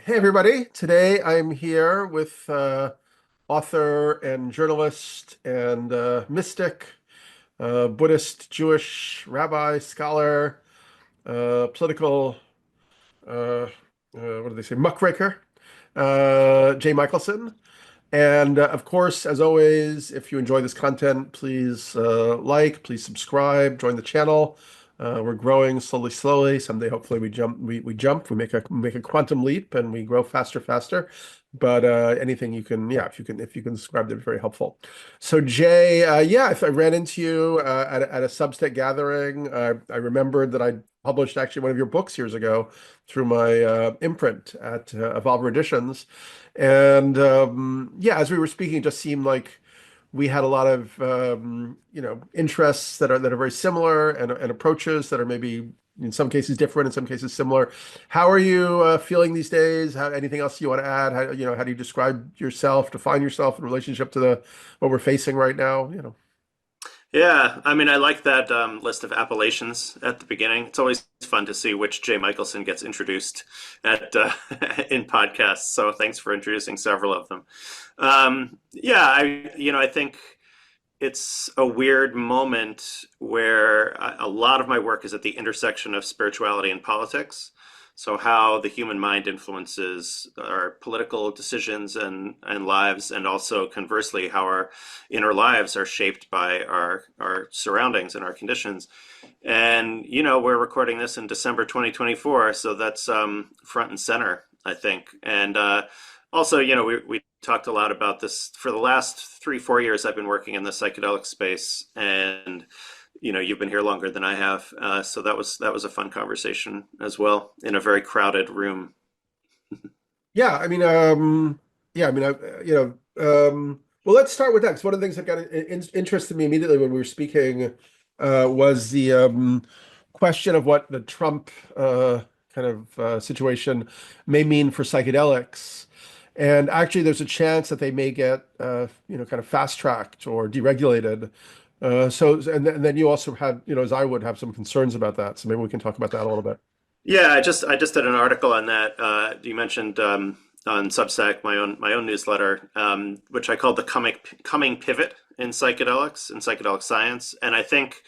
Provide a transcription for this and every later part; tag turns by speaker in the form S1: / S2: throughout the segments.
S1: Hey everybody, today I'm here with author and journalist and mystic, Buddhist, Jewish rabbi, scholar, political, what do they say, muckraker, Jay Michaelson. And of course, as always, if you enjoy this content, please please subscribe, join the channel. We're growing slowly, slowly. Someday, hopefully, we make a quantum leap, and we grow faster, faster. But anything you can, yeah, if you can subscribe, that'd be very helpful. So, Jay, yeah, if I ran into you at a Substack gathering, I remembered that I published actually one of your books years ago through my imprint at Evolver Editions. And yeah, as we were speaking, it just seemed like we had a lot of interests that are very similar and approaches that are maybe in some cases different, in some cases similar. How are you feeling these days? Anything else you want to add? How do you describe yourself, define yourself in relationship to the what we're facing right now?
S2: Yeah, I mean, I like that list of appellations at the beginning. It's always fun to see which Jay Michaelson gets introduced at in podcasts. So thanks for introducing several of them. Yeah, I think it's a weird moment where a lot of my work is at the intersection of spirituality and politics. So how the human mind influences our political decisions and lives, and also conversely, how our inner lives are shaped by our surroundings and our conditions. And, we're recording this in December 2024, so that's front and center, I think. And also, we talked a lot about this for the last 3, 4 years. I've been working in the psychedelic space, and you've been here longer than I have, so that was a fun conversation as well in a very crowded room.
S1: Yeah, I mean, yeah, I mean, well, let's start with that. 'Cause one of the things that got interested me immediately when we were speaking was the question of what the Trump kind of situation may mean for psychedelics. And actually, there's a chance that they may get, kind of fast-tracked or deregulated. And then you also had, as I would have some concerns about that. So maybe we can talk about that a little bit.
S2: Yeah, I just did an article on that. You mentioned on Substack, my own newsletter, which I called the coming pivot in psychedelics and psychedelic science. And I think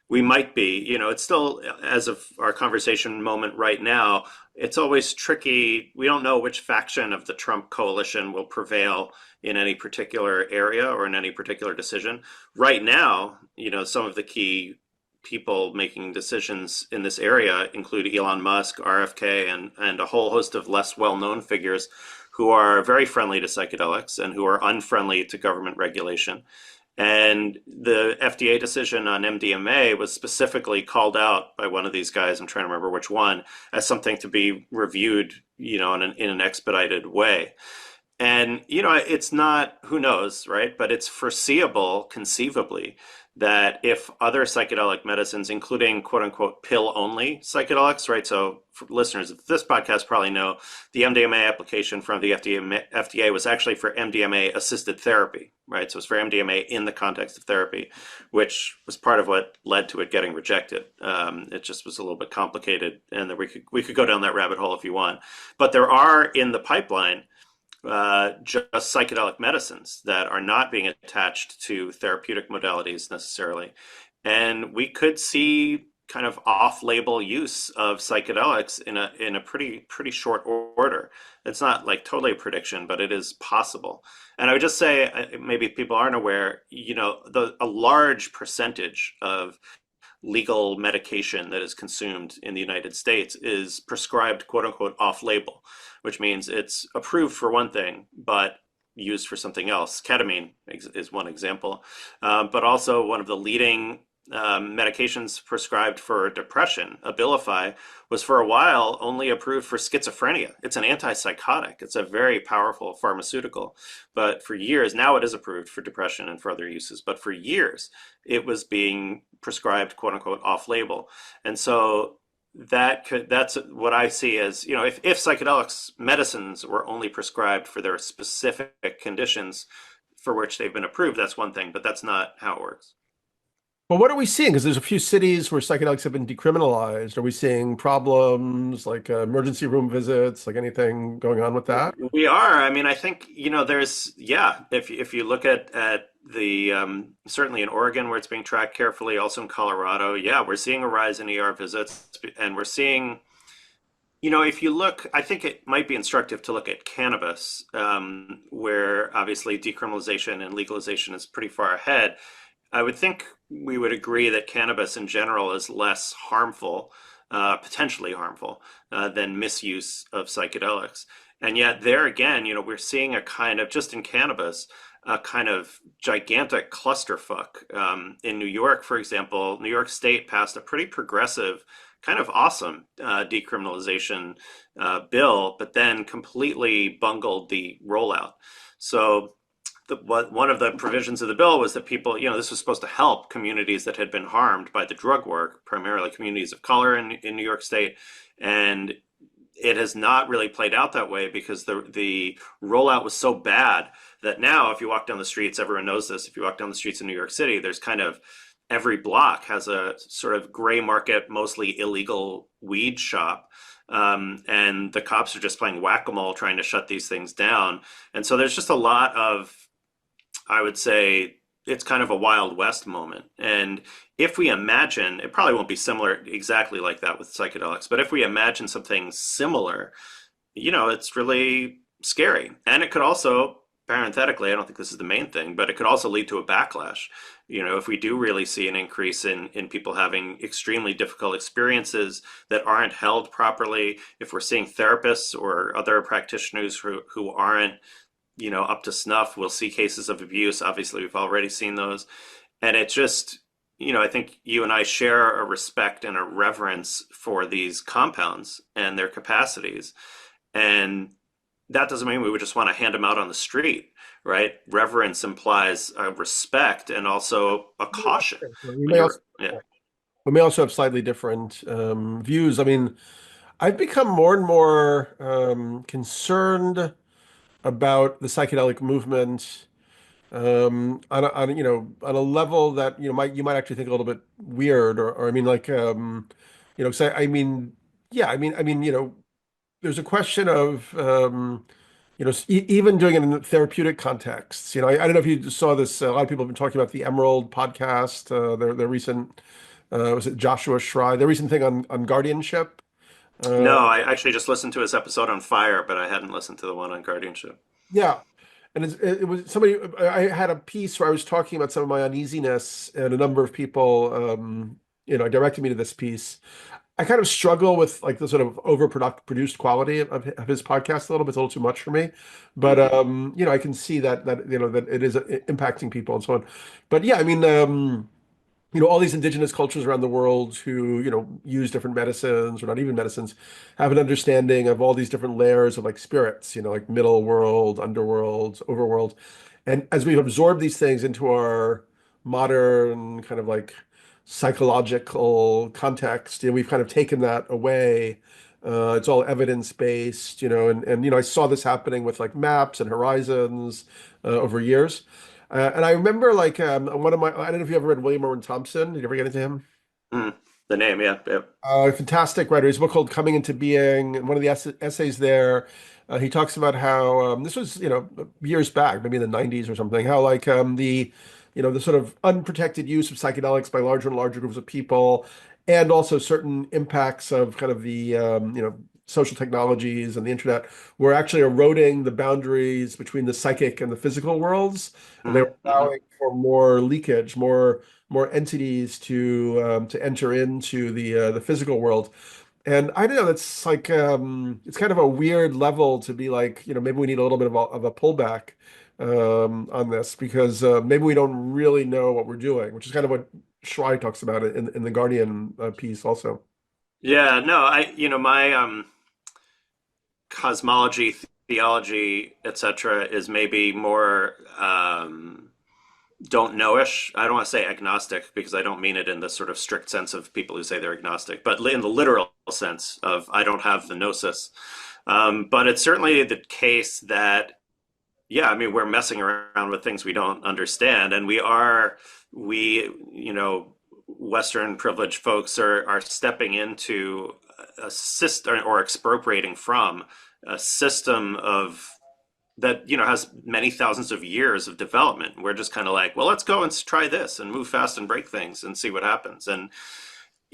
S2: we might be, it's still, as of our conversation moment right now, it's always tricky. We don't know which faction of the Trump coalition will prevail in any particular area or in any particular decision. Right now, some of the key people making decisions in this area include Elon Musk, RFK, and a whole host of less well-known figures who are very friendly to psychedelics and who are unfriendly to government regulation. And the FDA decision on MDMA was specifically called out by one of these guys, I'm trying to remember which one, as something to be reviewed, in an expedited way. And, it's not, who knows, right? But it's foreseeable, conceivably, that if other psychedelic medicines, including quote unquote pill only psychedelics, right? So for listeners of this podcast probably know the MDMA application from the FDA was actually for MDMA assisted therapy, right? So it's for MDMA in the context of therapy, which was part of what led to it getting rejected. It just was a little bit complicated, and that we could go down that rabbit hole if you want. But there are in the pipeline just psychedelic medicines that are not being attached to therapeutic modalities necessarily. And we could see kind of off-label use of psychedelics in a pretty short order. It's not like totally a prediction, but it is possible. And I would just say, maybe people aren't aware, a large percentage of legal medication that is consumed in the United States is prescribed, quote unquote, off label, which means it's approved for one thing, but used for something else. Ketamine is one example, but also one of the leading medications prescribed for depression, Abilify, was for a while only approved for schizophrenia. It's an antipsychotic. It's a very powerful pharmaceutical. But for years, now it is approved for depression and for other uses. But for years, it was being prescribed, quote unquote, off label. And so that's what I see as, if psychedelics medicines were only prescribed for their specific conditions for which they've been approved, that's one thing, but that's not how it works.
S1: Well, what are we seeing? Because there's a few cities where psychedelics have been decriminalized. Are we seeing problems like emergency room visits, like anything going on with that?
S2: We are. I mean, I think, there's, yeah, if you look at the certainly in Oregon where it's being tracked carefully, also in Colorado, yeah, we're seeing a rise in ER visits, and we're seeing, if you look, I think it might be instructive to look at cannabis, where obviously decriminalization and legalization is pretty far ahead. I would think we would agree that cannabis in general is less harmful, potentially harmful, than misuse of psychedelics. And yet, there again, we're seeing a kind of, just in cannabis, a kind of gigantic clusterfuck. In New York, for example, New York State passed a pretty progressive, kind of awesome decriminalization bill, but then completely bungled the rollout. So one of the provisions of the bill was that people, this was supposed to help communities that had been harmed by the drug war, primarily communities of color in New York State. And it has not really played out that way because the rollout was so bad that now if you walk down the streets, everyone knows this, if you walk down the streets in New York City, there's kind of every block has a sort of gray market, mostly illegal weed shop. And the cops are just playing whack-a-mole trying to shut these things down. And so there's just a lot of, I would say, it's kind of a Wild West moment. And if we imagine, it probably won't be similar exactly like that with psychedelics, but if we imagine something similar, it's really scary. And it could also, parenthetically, I don't think this is the main thing, but it could also lead to a backlash. If we do really see an increase in people having extremely difficult experiences that aren't held properly, if we're seeing therapists or other practitioners who aren't up to snuff. We'll see cases of abuse. Obviously, we've already seen those. And it just, I think you and I share a respect and a reverence for these compounds and their capacities. And that doesn't mean we would just want to hand them out on the street, right? Reverence implies a respect and also a caution.
S1: We
S2: When
S1: may
S2: you're,
S1: also
S2: yeah.
S1: we may also have slightly different views. I mean, I've become more and more concerned about the psychedelic movement on a level that you might actually think a little bit weird or I mean like say I mean yeah I mean there's a question of even doing it in therapeutic contexts. I don't know if you saw this. A lot of people have been talking about the Emerald podcast, their recent was it Joshua Schry, their recent thing on guardianship. Uh,
S2: No, I actually just listened to his episode on fire, but I hadn't listened to the one on guardianship.
S1: yeah. And it was somebody, I had a piece where I was talking about some of my uneasiness, and a number of people, directed me to this piece. I kind of struggle with like the sort of produced quality of his podcast a little bit. It's a little too much for me, but
S2: Mm-hmm.
S1: I can see that it is impacting people and so on. But yeah, I mean, all these indigenous cultures around the world who, use different medicines or not even medicines, have an understanding of all these different layers of like spirits, like middle world, underworld, overworld. And as we've absorbed these things into our modern kind of like psychological context, we've kind of taken that away. It's all evidence-based, and I saw this happening with like maps and horizons over years. And I remember like one of my, I don't know if you ever read William Owen Thompson. Did you ever get into him?
S2: Mm. The name, yeah, yeah.
S1: Fantastic writer. His book called Coming into Being. And one of the essays there, he talks about how this was, years back, maybe in the 90s or something, how like the sort of unprotected use of psychedelics by larger and larger groups of people, and also certain impacts of kind of the, social technologies and the internet were actually eroding the boundaries between the psychic and the physical worlds. And they were
S2: Mm-hmm. Mm-hmm.
S1: allowing for more leakage, more entities to enter into the physical world. And I don't know, it's like it's kind of a weird level to be like, maybe we need a little bit of a pullback on this because maybe we don't really know what we're doing, which is kind of what Schreier talks about it in the Guardian piece also.
S2: Yeah, no, my cosmology, theology, etc., is maybe more don't know-ish. I don't want to say agnostic because I don't mean it in the sort of strict sense of people who say they're agnostic, but in the literal sense of I don't have the gnosis. But it's certainly the case that, yeah, we're messing around with things we don't understand, and we, Western privileged folks are stepping into a system, or expropriating from a system of that, has many thousands of years of development. We're just kind of like, well, let's go and try this and move fast and break things and see what happens. And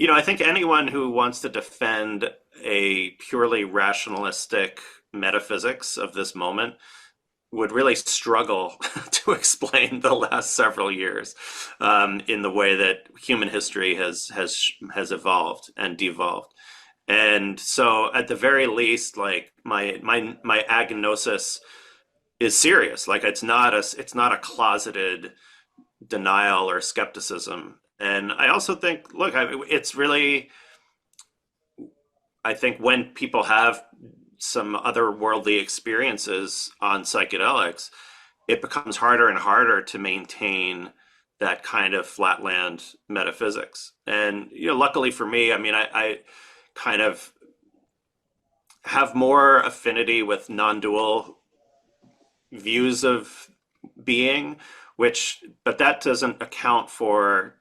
S2: I think anyone who wants to defend a purely rationalistic metaphysics of this moment would really struggle to explain the last several years, in the way that human history has evolved and devolved. And so, at the very least, like my agnosis is serious. Like it's not a closeted denial or skepticism. And I also think, look, it's really, I think when people have some otherworldly experiences on psychedelics, it becomes harder and harder to maintain that kind of flatland metaphysics. And luckily for me, I mean, I kind of have more affinity with non-dual views of being, but that doesn't account for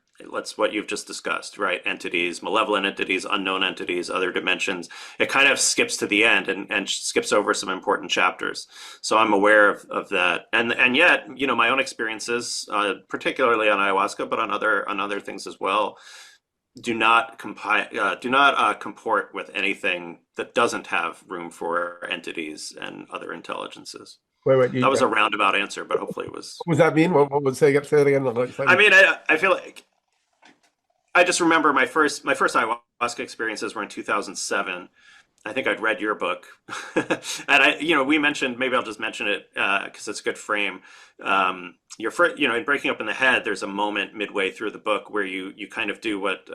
S2: what you've just discussed, right? Entities, malevolent entities, unknown entities, other dimensions. It kind of skips to the end and skips over some important chapters. So I'm aware of that. And yet, my own experiences, particularly on ayahuasca, but on other things as well, do not comport with anything that doesn't have room for entities and other intelligences.
S1: Wait,
S2: That was a roundabout answer, but hopefully it was.
S1: What does that mean? What would say it again?
S2: I mean, I feel like I just remember my first ayahuasca experiences were in 2007. I think I'd read your book, and we mentioned, maybe I'll just mention it because it's a good frame. Your first, in Breaking Up in the Head, there's a moment midway through the book where you kind of do what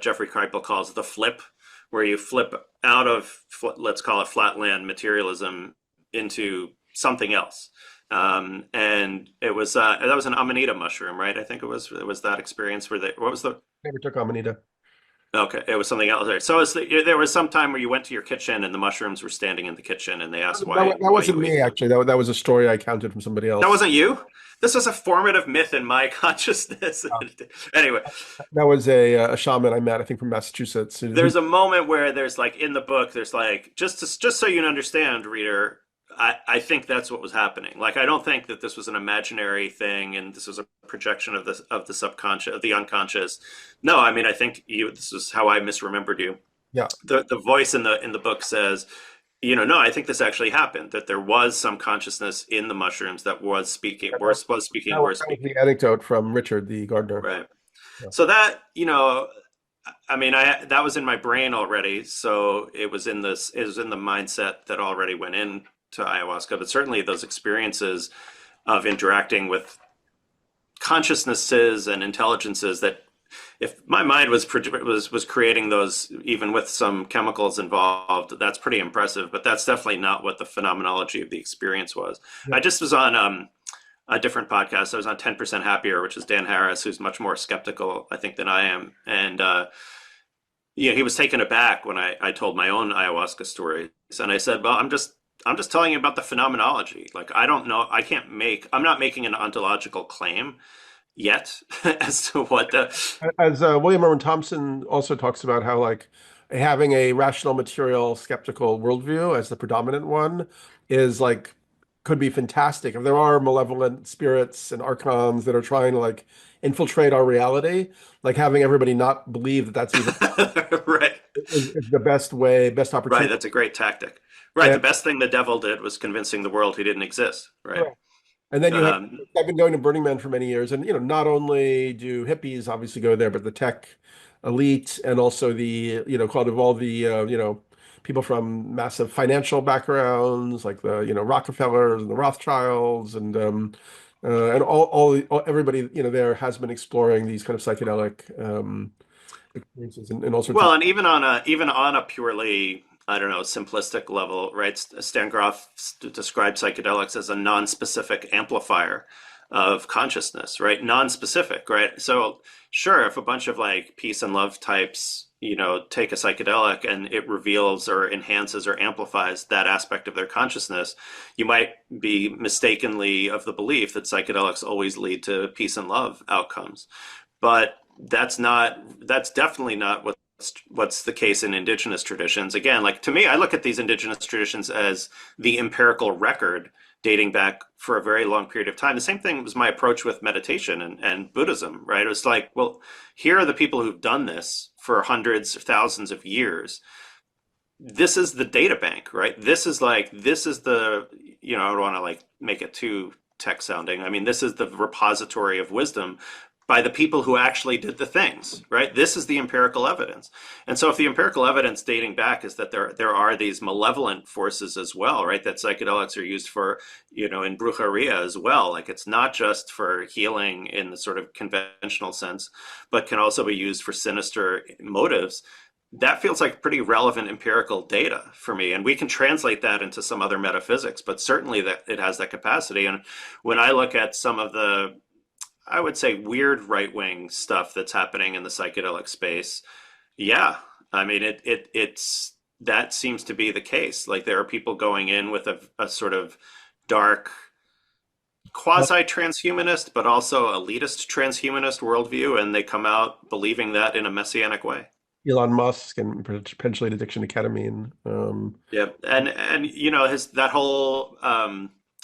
S2: Jeffrey Kripal calls the flip, where you flip out of, let's call it flatland materialism, into something else. And it was that was an Amanita mushroom, right? I think it was that experience where what was the
S1: Never took Amanita.
S2: Okay, it was something else there. So there was some time where you went to your kitchen and the mushrooms were standing in the kitchen, and they asked why.
S1: That wasn't me, actually. That was a story I counted from somebody else.
S2: That wasn't you? This was a formative myth in my consciousness. Anyway,
S1: that was a shaman I met, I think, from Massachusetts.
S2: There's a moment where there's like in the book, there's like just so you understand, reader. I think that's what was happening. Like, I don't think that this was an imaginary thing and this was a projection of the subconscious, of the unconscious. No, I mean, I think this is how I misremembered you.
S1: Yeah.
S2: The voice in the book says, no, I think this actually happened, that there was some consciousness in the mushrooms that was speaking,
S1: That was the anecdote from Richard, the gardener.
S2: Right. Yeah. So that, I mean, that was in my brain already. So it was in the mindset that already went in to ayahuasca, but certainly those experiences of interacting with consciousnesses and intelligences, that if my mind was creating those, even with some chemicals involved, that's pretty impressive. But that's definitely not what the phenomenology of the experience was. Yeah. I just was on a different podcast. I was on 10% Happier, which is Dan Harris, who's much more skeptical, I think, than I am. And he was taken aback when I told my own ayahuasca stories, and I said, well, I'm just telling you about the phenomenology. Like, I don't know, I'm not making an ontological claim yet as to what
S1: as William Irwin Thompson also talks about, how like having a rational, material, skeptical worldview as the predominant one is like, could be fantastic. If there are malevolent spirits and archons that are trying to like infiltrate our reality, like having everybody not believe that that's even
S2: right
S1: is the best opportunity.
S2: Right, that's a great tactic. Right, the best thing the devil did was convincing the world he didn't exist. Right.
S1: And then I've been going to Burning Man for many years, and not only do hippies obviously go there, but the tech elite, and also the kind of all the people from massive financial backgrounds, like the Rockefellers and the Rothschilds, and everybody there has been exploring these kind of psychedelic experiences and all sorts.
S2: Well, and even on a purely, I don't know, simplistic level, right? Stan Grof describes psychedelics as a non-specific amplifier of consciousness, right? Non-specific, right? So sure, if a bunch of like peace and love types, take a psychedelic and it reveals or enhances or amplifies that aspect of their consciousness, you might be mistakenly of the belief that psychedelics always lead to peace and love outcomes. But that's definitely not what's the case in indigenous traditions. Again, like to me, I look at these indigenous traditions as the empirical record dating back for a very long period of time. The same thing was my approach with meditation and Buddhism, right? It was like, well, here are the people who've done this for hundreds of thousands of years. This is the data bank, right? This is the, I don't want to like make it too tech sounding. I mean, this is the repository of wisdom by the people who actually did the things, right? This is the empirical evidence. And so if the empirical evidence dating back is that there are these malevolent forces as well, right? That psychedelics are used for, in brujeria as well. Like it's not just for healing in the sort of conventional sense, but can also be used for sinister motives. That feels like pretty relevant empirical data for me. And we can translate that into some other metaphysics, but certainly that it has that capacity. And when I look at some of the, I would say, weird right-wing stuff that's happening in the psychedelic space, yeah, I mean, it's that seems to be the case. Like there are people going in with a sort of dark, quasi-transhumanist, but also elitist transhumanist worldview, and they come out believing that in a messianic way.
S1: Elon Musk and potentially an addiction to ketamine.
S2: Yeah, and his that whole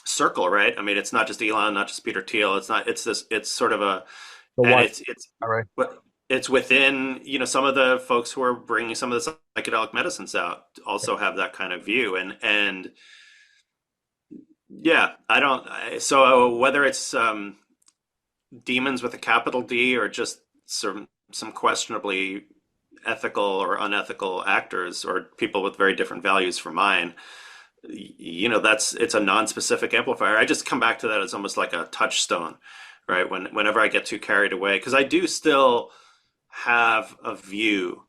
S2: circle, right? I mean, it's not just Elon, not just Peter Thiel. It's not. It's this. It's sort of a,
S1: The
S2: and
S1: what?
S2: it's
S1: All right.
S2: what it's within. Some of the folks who are bringing some of the psychedelic medicines out also have that kind of view, and yeah, I don't. So whether it's demons with a capital D or just some questionably ethical or unethical actors or people with very different values from mine, it's a non-specific amplifier. I just come back to that as almost like a touchstone, right? Whenever I get too carried away, because I do still have a view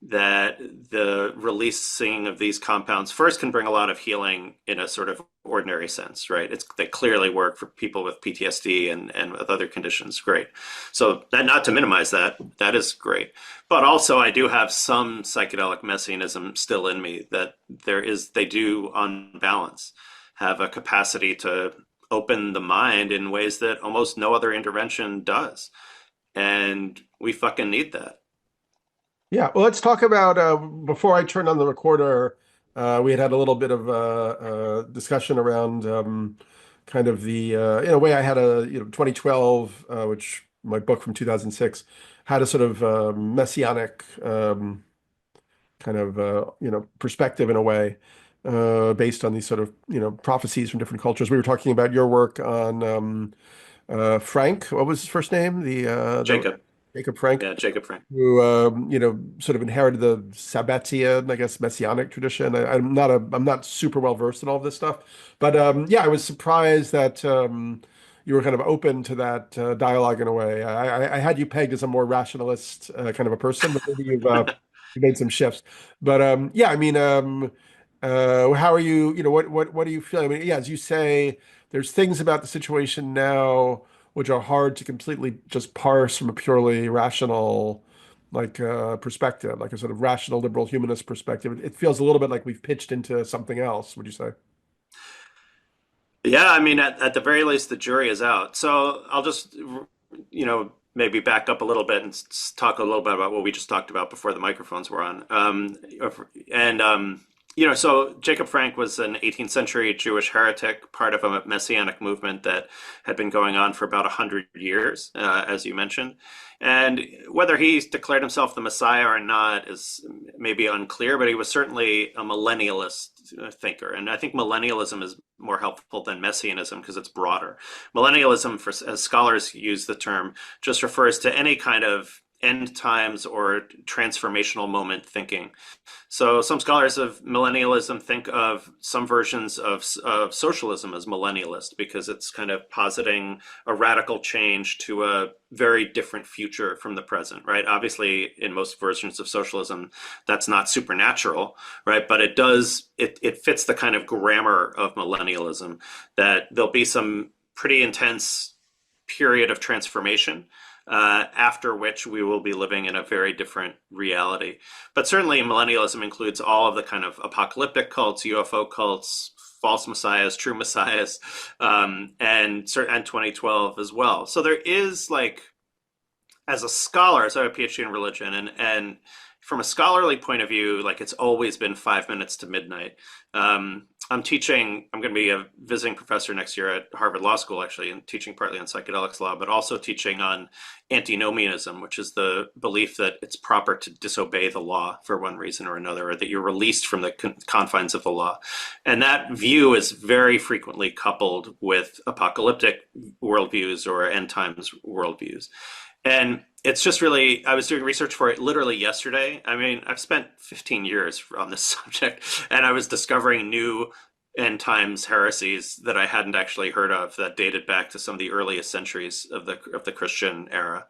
S2: that the releasing of these compounds first can bring a lot of healing in a sort of ordinary sense, right? They clearly work for people with PTSD and with other conditions. Great. So that, not to minimize that, that is great. But also I do have some psychedelic messianism still in me that they do on balance have a capacity to open the mind in ways that almost no other intervention does. And we fucking need that.
S1: Yeah, well, let's talk about before I turned on the recorder, we had a little bit of discussion around kind of the in a way I had a 2012, which my book from 2006 had a sort of messianic kind of perspective in a way based on these sort of prophecies from different cultures. We were talking about your work on Frank. What was his first name? The
S2: Jacob.
S1: Jacob Frank,
S2: Yeah, Jacob Frank.
S1: who sort of inherited the Sabbatian, I guess, messianic tradition. I'm not super well versed in all of this stuff, but yeah, I was surprised that you were kind of open to that dialogue in a way. I had you pegged as a more rationalist kind of a person, but maybe you made some shifts. But yeah, I mean, how are you? What do you feel? I mean, yeah, as you say, there's things about the situation now which are hard to completely just parse from a purely rational, like perspective, like a sort of rational liberal humanist perspective. It feels a little bit like we've pitched into something else, would you say?
S2: Yeah, I mean, at the very least, the jury is out. So I'll just, maybe back up a little bit and talk a little bit about what we just talked about before the microphones were on. And so Jacob Frank was an 18th century Jewish heretic, part of a messianic movement that had been going on for about 100 years, as you mentioned. And whether he declared himself the Messiah or not is maybe unclear, but he was certainly a millennialist thinker. And I think millennialism is more helpful than messianism because it's broader. Millennialism, as scholars use the term, just refers to any kind of end times or transformational moment thinking. So some scholars of millennialism think of some versions of socialism as millennialist because it's kind of positing a radical change to a very different future from the present, right? Obviously, in most versions of socialism, that's not supernatural, right? But it fits the kind of grammar of millennialism that there'll be some pretty intense period of transformation after which we will be living in a very different reality. But certainly millennialism includes all of the kind of apocalyptic cults, UFO cults, false messiahs, true messiahs, and 2012 as well. So there is like as a scholar, so I have a PhD in religion, and from a scholarly point of view, like it's always been 5 minutes to midnight. I'm teaching, I'm going to be a visiting professor next year at Harvard Law School, actually, and teaching partly on psychedelics law, but also teaching on antinomianism, which is the belief that it's proper to disobey the law for one reason or another, or that you're released from the confines of the law. And that view is very frequently coupled with apocalyptic worldviews or end times worldviews. And it's just really, I was doing research for it literally yesterday. I mean, I've spent 15 years on this subject, and I was discovering new end times heresies that I hadn't actually heard of that dated back to some of the earliest centuries of the Christian era.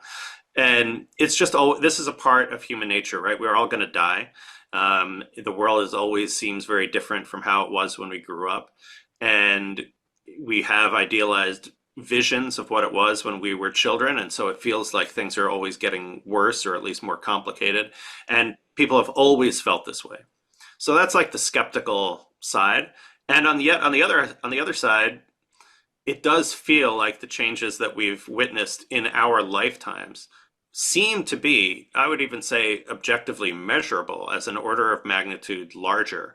S2: And it's just, oh, this is a part of human nature, right? We're all going to die. The world is always seems very different from how it was when we grew up. And we have idealized visions of what it was when we were children, and so it feels like things are always getting worse or at least more complicated, and people have always felt this way. So that's like the skeptical side. And on the other side, it does feel like the changes that we've witnessed in our lifetimes seem to be, I would even say, objectively measurable as an order of magnitude larger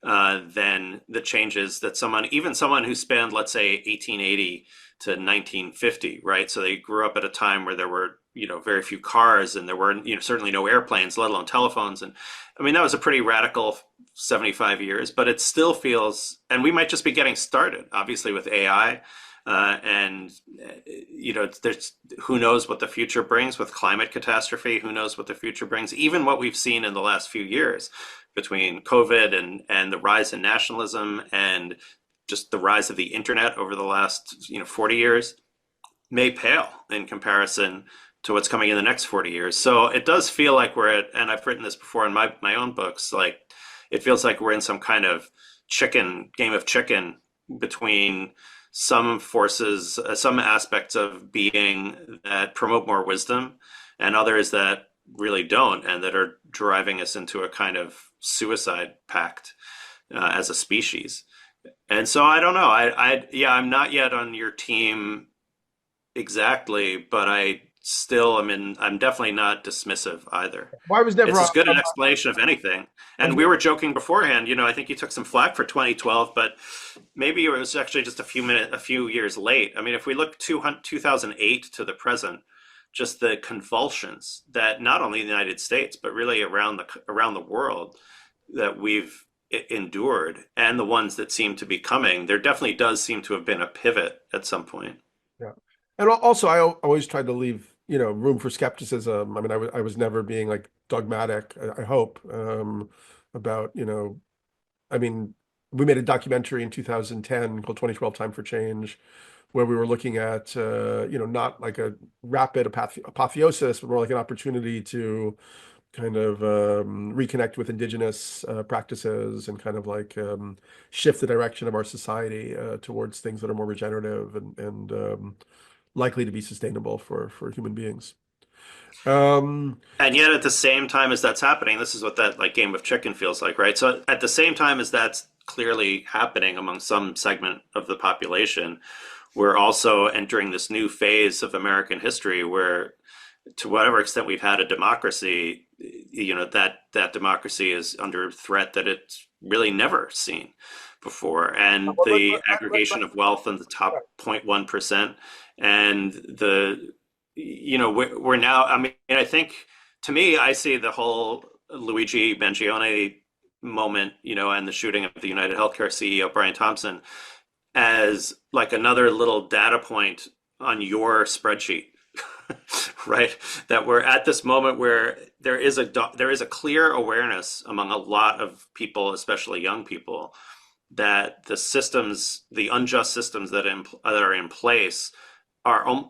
S2: than the changes that even someone who spanned, let's say, 1880 to 1950, right? So they grew up at a time where there were, very few cars, and there were, certainly no airplanes, let alone telephones. And I mean, that was a pretty radical 75 years, but it still feels, and we might just be getting started, obviously, with AI. And there's, who knows what the future brings with climate catastrophe, who knows what the future brings, even what we've seen in the last few years between COVID and the rise in nationalism and just the rise of the internet over the last 40 years may pale in comparison to what's coming in the next 40 years. So it does feel like we're at, and I've written this before in my own books, like it feels like we're in some kind of game of chicken between some forces, some aspects of being that promote more wisdom and others that really don't, and that are driving us into a kind of suicide pact as a species. And so I don't know. I'm not yet on your team exactly, but I'm definitely not dismissive either.
S1: Well, I was never
S2: It's as good an
S1: on-
S2: explanation of anything.
S1: I was
S2: And we were joking beforehand, I think you took some flack for 2012, but maybe it was actually just a few years late. I mean, if we look 2008 to the present, just the convulsions that not only in the United States, but really around the world that we've endured, and the ones that seem to be coming, there definitely does seem to have been a pivot at some point.
S1: Yeah. And also, always tried to leave, room for skepticism. I mean, I was never being like dogmatic, I hope, about, I mean, we made a documentary in 2010 called 2012 Time for Change, where we were looking at, not like a rapid apotheosis, but more like an opportunity to kind of reconnect with indigenous practices and kind of like shift the direction of our society towards things that are more regenerative and likely to be sustainable for human beings. Um,
S2: And yet at the same time as that's happening, this is what that like game of chicken feels like, right? So at the same time as that's clearly happening among some segment of the population, we're also entering this new phase of American history where, to whatever extent we've had a democracy, that democracy is under threat that it's really never seen before. And the aggregation of wealth in the top 0.1%, and we're now, I mean, I think, to me, I see the whole Luigi Mangione moment, and the shooting of the United Healthcare CEO, Brian Thompson, as like another little data point on your spreadsheet, right? That we're at this moment where there is a clear awareness among a lot of people, especially young people, that the unjust systems that are in place are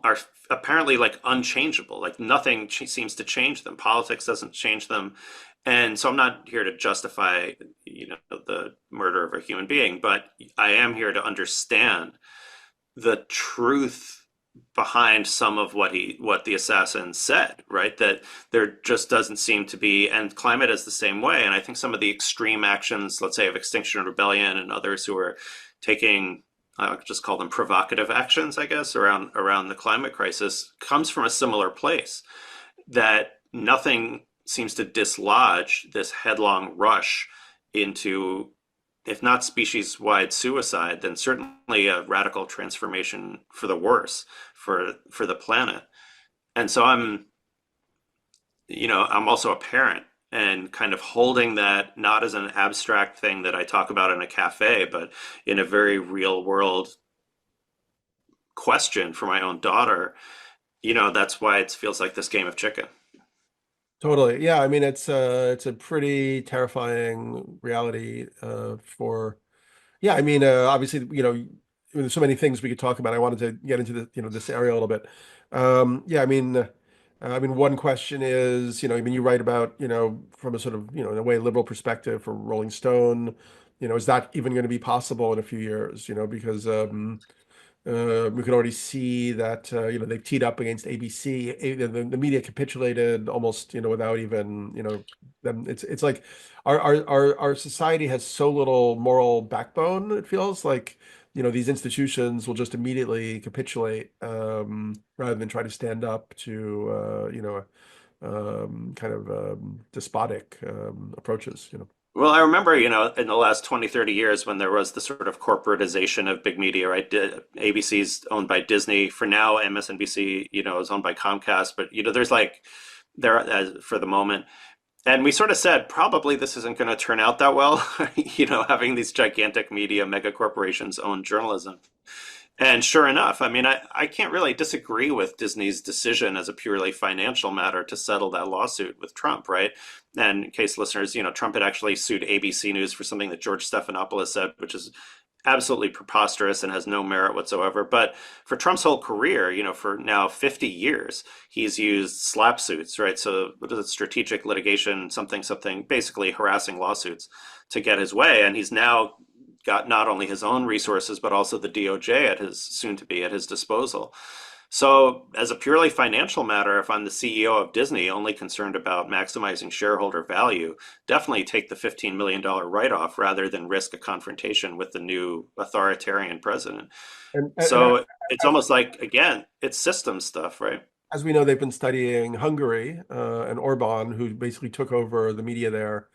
S2: apparently like unchangeable. Like nothing seems to change them. Politics doesn't change them. And so I'm not here to justify, the murder of a human being, but I am here to understand the truth behind some of what the assassin said, right? That there just doesn't seem to be, and climate is the same way. And I think some of the extreme actions, let's say of Extinction Rebellion and others who are taking, I'll just call them provocative actions, I guess, around the climate crisis, comes from a similar place. that nothing seems to dislodge this headlong rush into, if not species-wide suicide, then certainly a radical transformation for the worse for the planet. And so I'm also a parent and kind of holding that not as an abstract thing that I talk about in a cafe, but in a very real world question for my own daughter. That's why it feels like this game of chicken.
S1: Totally. Yeah, I mean it's a pretty terrifying reality for yeah, I mean obviously, there's so many things we could talk about. I wanted to get into this area a little bit. Yeah, I mean one question is, I mean you write about, from a sort of, in a way liberal perspective for Rolling Stone, is that even going to be possible in a few years, because we can already see that they've teed up against ABC. The media capitulated almost without even them. It's like our society has so little moral backbone. It feels like these institutions will just immediately capitulate rather than try to stand up to kind of despotic approaches.
S2: Well, I remember, in the last 20, 30 years when there was the sort of corporatization of big media, right? ABC's owned by Disney. For now, MSNBC, is owned by Comcast. But, there's like, there for the moment. And we sort of said, probably this isn't going to turn out that well, having these gigantic media mega corporations own journalism. And sure enough, I mean, I can't really disagree with Disney's decision as a purely financial matter to settle that lawsuit with Trump, right? And in case listeners, Trump had actually sued ABC News for something that George Stephanopoulos said, which is absolutely preposterous and has no merit whatsoever. But for Trump's whole career, for now 50 years, he's used slap suits, right? So what is it? Strategic litigation, something, basically harassing lawsuits to get his way. And he's now got not only his own resources, but also the DOJ at his soon to be at his disposal. So as a purely financial matter, if I'm the CEO of Disney, only concerned about maximizing shareholder value, definitely take the $15 million write-off rather than risk a confrontation with the new authoritarian president.
S1: And
S2: So it's almost like, again, it's system stuff, right?
S1: as we know, they've been studying Hungary and Orban, who basically took over the media there.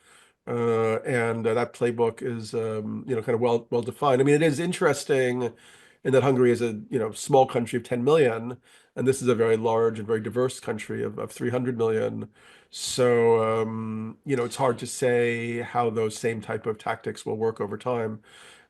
S1: And that playbook is, kind of well defined. I mean, it is interesting in that Hungary is a, small country of 10 million, and this is a very large and very diverse country of 300 million. So, it's hard to say how those same type of tactics will work over time.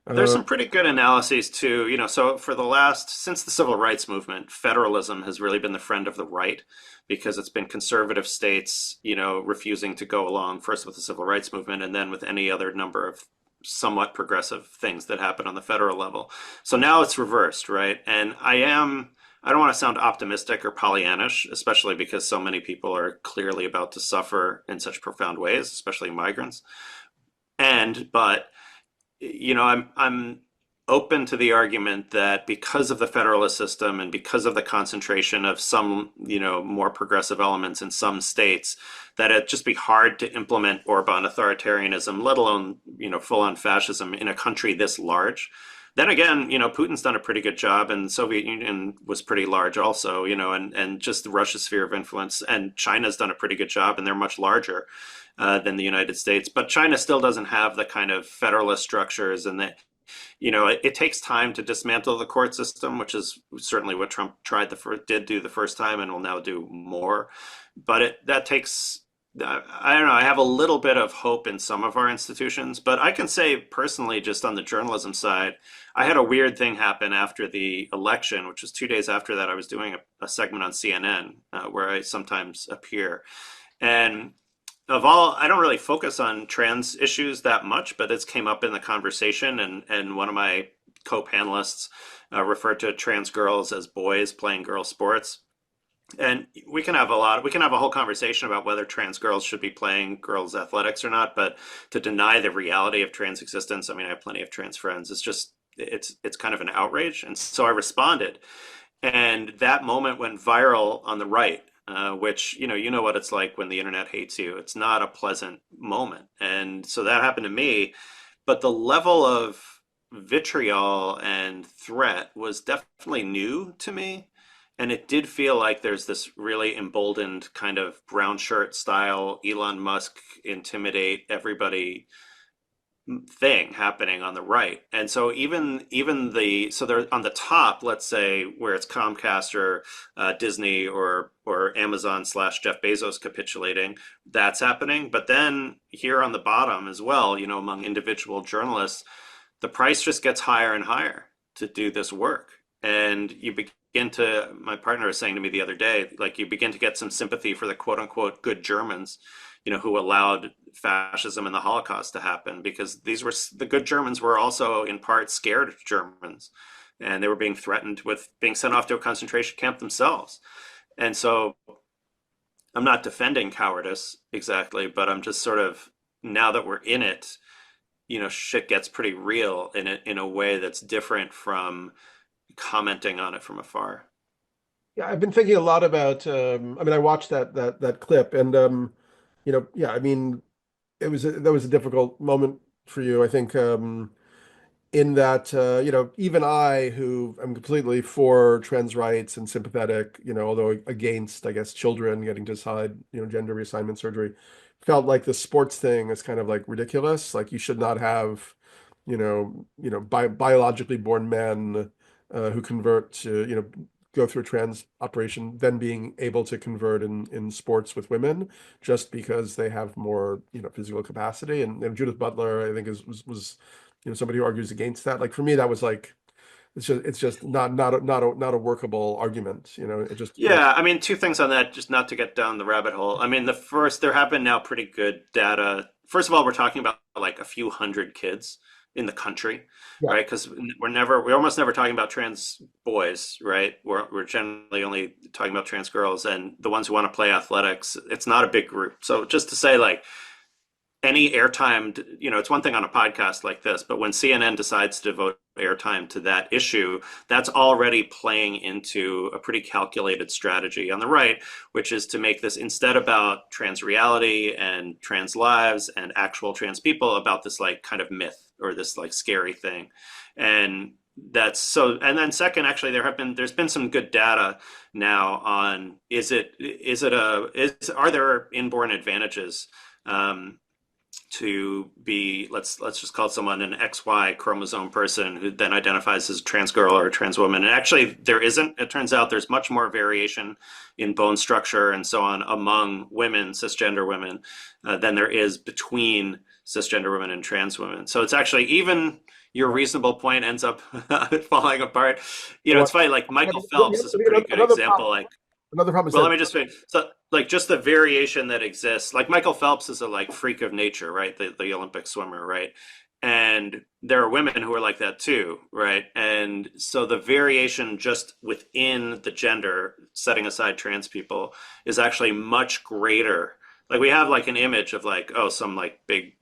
S2: There's
S1: Uh,
S2: some pretty good analyses too. So for the since the civil rights movement, federalism has really been the friend of the right because it's been conservative states, refusing to go along first with the civil rights movement and then with any other number of somewhat progressive things that happen on the federal level. So now it's reversed, right? And I don't want to sound optimistic or Pollyannish, especially because so many people are clearly about to suffer in such profound ways, especially migrants. But I'm open to the argument that because of the federalist system and because of the concentration of some, more progressive elements in some states, that it'd just be hard to implement Orban authoritarianism, let alone, full-on fascism in a country this large. Then again, Putin's done a pretty good job, and the Soviet Union was pretty large also, and just Russia's sphere of influence, and China's done a pretty good job, and they're much larger than the United States. But China still doesn't have the kind of federalist structures, and it takes time to dismantle the court system, which is certainly what Trump did do the first time, and will now do more. But that takes. I don't know. I have a little bit of hope in some of our institutions, but I can say personally, just on the journalism side, I had a weird thing happen after the election, which was 2 days after that. I was doing a segment on CNN where I sometimes appear. And I don't really focus on trans issues that much, but it's came up in the conversation. And one of my co-panelists referred to trans girls as boys playing girl sports. And we can have a whole conversation about whether trans girls should be playing girls athletics or not, but to deny the reality of trans existence, I mean, I have plenty of trans friends. It's kind of an outrage. And so I responded. And that moment went viral on the right, which, you know what it's like when the internet hates you. It's not a pleasant moment. And so that happened to me. But the level of vitriol and threat was definitely new to me. And it did feel like there's this really emboldened kind of brown shirt style Elon Musk intimidate everybody thing happening on the right. And so even the so they're on the top, let's say where it's Comcast or Disney or Amazon slash Jeff Bezos capitulating, that's happening. But then here on the bottom as well, you know, among individual journalists, the price just gets higher and higher to do this work. And you begin to, my partner was saying to me the other day, like you begin to get some sympathy for the quote unquote good Germans, you know, who allowed fascism and the Holocaust to happen, because these were the good Germans were also in part scared Germans, and they were being threatened with being sent off to a concentration camp themselves. And so I'm not defending cowardice exactly, but I'm just sort of, now that we're in it, you know, shit gets pretty real in it in a way that's different from commenting on it from afar.
S1: Yeah, I've been thinking a lot about. I mean, I watched that clip, and yeah, I mean, that was a difficult moment for you, I think. In that even I, who am completely for trans rights and sympathetic, although against, I guess, children getting to decide, gender reassignment surgery, felt like the sports thing is kind of like ridiculous. Like you should not have, biologically born men who convert to, go through a trans operation, then being able to convert in sports with women just because they have more, physical capacity. And Judith Butler, I think, was somebody who argues against that. Like for me, that was like it's just not a workable argument. It just
S2: Yeah, I mean, two things on that, just not to get down the rabbit hole. I mean, the first, there have been now pretty good data. First of all, we're talking about like a few hundred kids in the country,
S1: yeah.
S2: right? Because we're almost never talking about trans boys, right? We're generally only talking about trans girls, and the ones who want to play athletics, it's not a big group. So just to say, like, any airtime, it's one thing on a podcast like this, but when CNN decides to devote airtime to that issue, that's already playing into a pretty calculated strategy on the right, which is to make this instead about trans reality and trans lives and actual trans people, about this like kind of myth or this like scary thing. And that's so, and then second, actually, there's been some good data now on are there inborn advantages to be, let's just call someone an XY chromosome person who then identifies as a trans girl or a trans woman. And actually there isn't. It turns out there's much more variation in bone structure and so on among women, cisgender women, than there is between cisgender women and trans women. So it's actually, even your reasonable point ends up falling apart. It's funny, like Michael Phelps is a pretty good example. Like,
S1: Another problem is
S2: well,
S1: that
S2: let me just say, so like just the variation that exists, like Michael Phelps is a like freak of nature, right? The Olympic swimmer, right? And there are women who are like that too, right? And so the variation just within the gender, setting aside trans people, is actually much greater. Like we have like an image of like, oh, some like big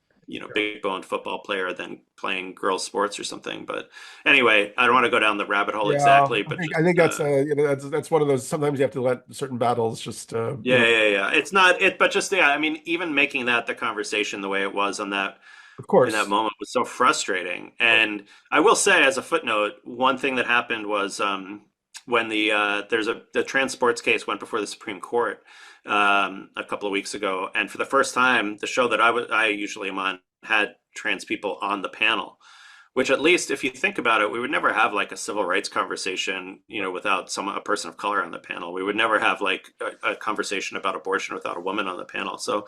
S2: boned football player than playing girls sports or something. But anyway, I don't want to go down the rabbit hole
S1: yeah,
S2: exactly,
S1: I
S2: but
S1: think
S2: just
S1: I think that's that's one of those. Sometimes you have to let certain battles just
S2: yeah. It's not it, but just yeah. I mean, even making that the conversation the way it was on that
S1: of
S2: in that
S1: course.
S2: moment was so frustrating. And I will say, as a footnote, one thing that happened was when the trans sports case went before the Supreme Court a couple of weeks ago, and for the first time, the show that I usually am on had trans people on the panel. Which, at least if you think about it, we would never have like a civil rights conversation, without a person of color on the panel. We would never have like a conversation about abortion without a woman on the panel. So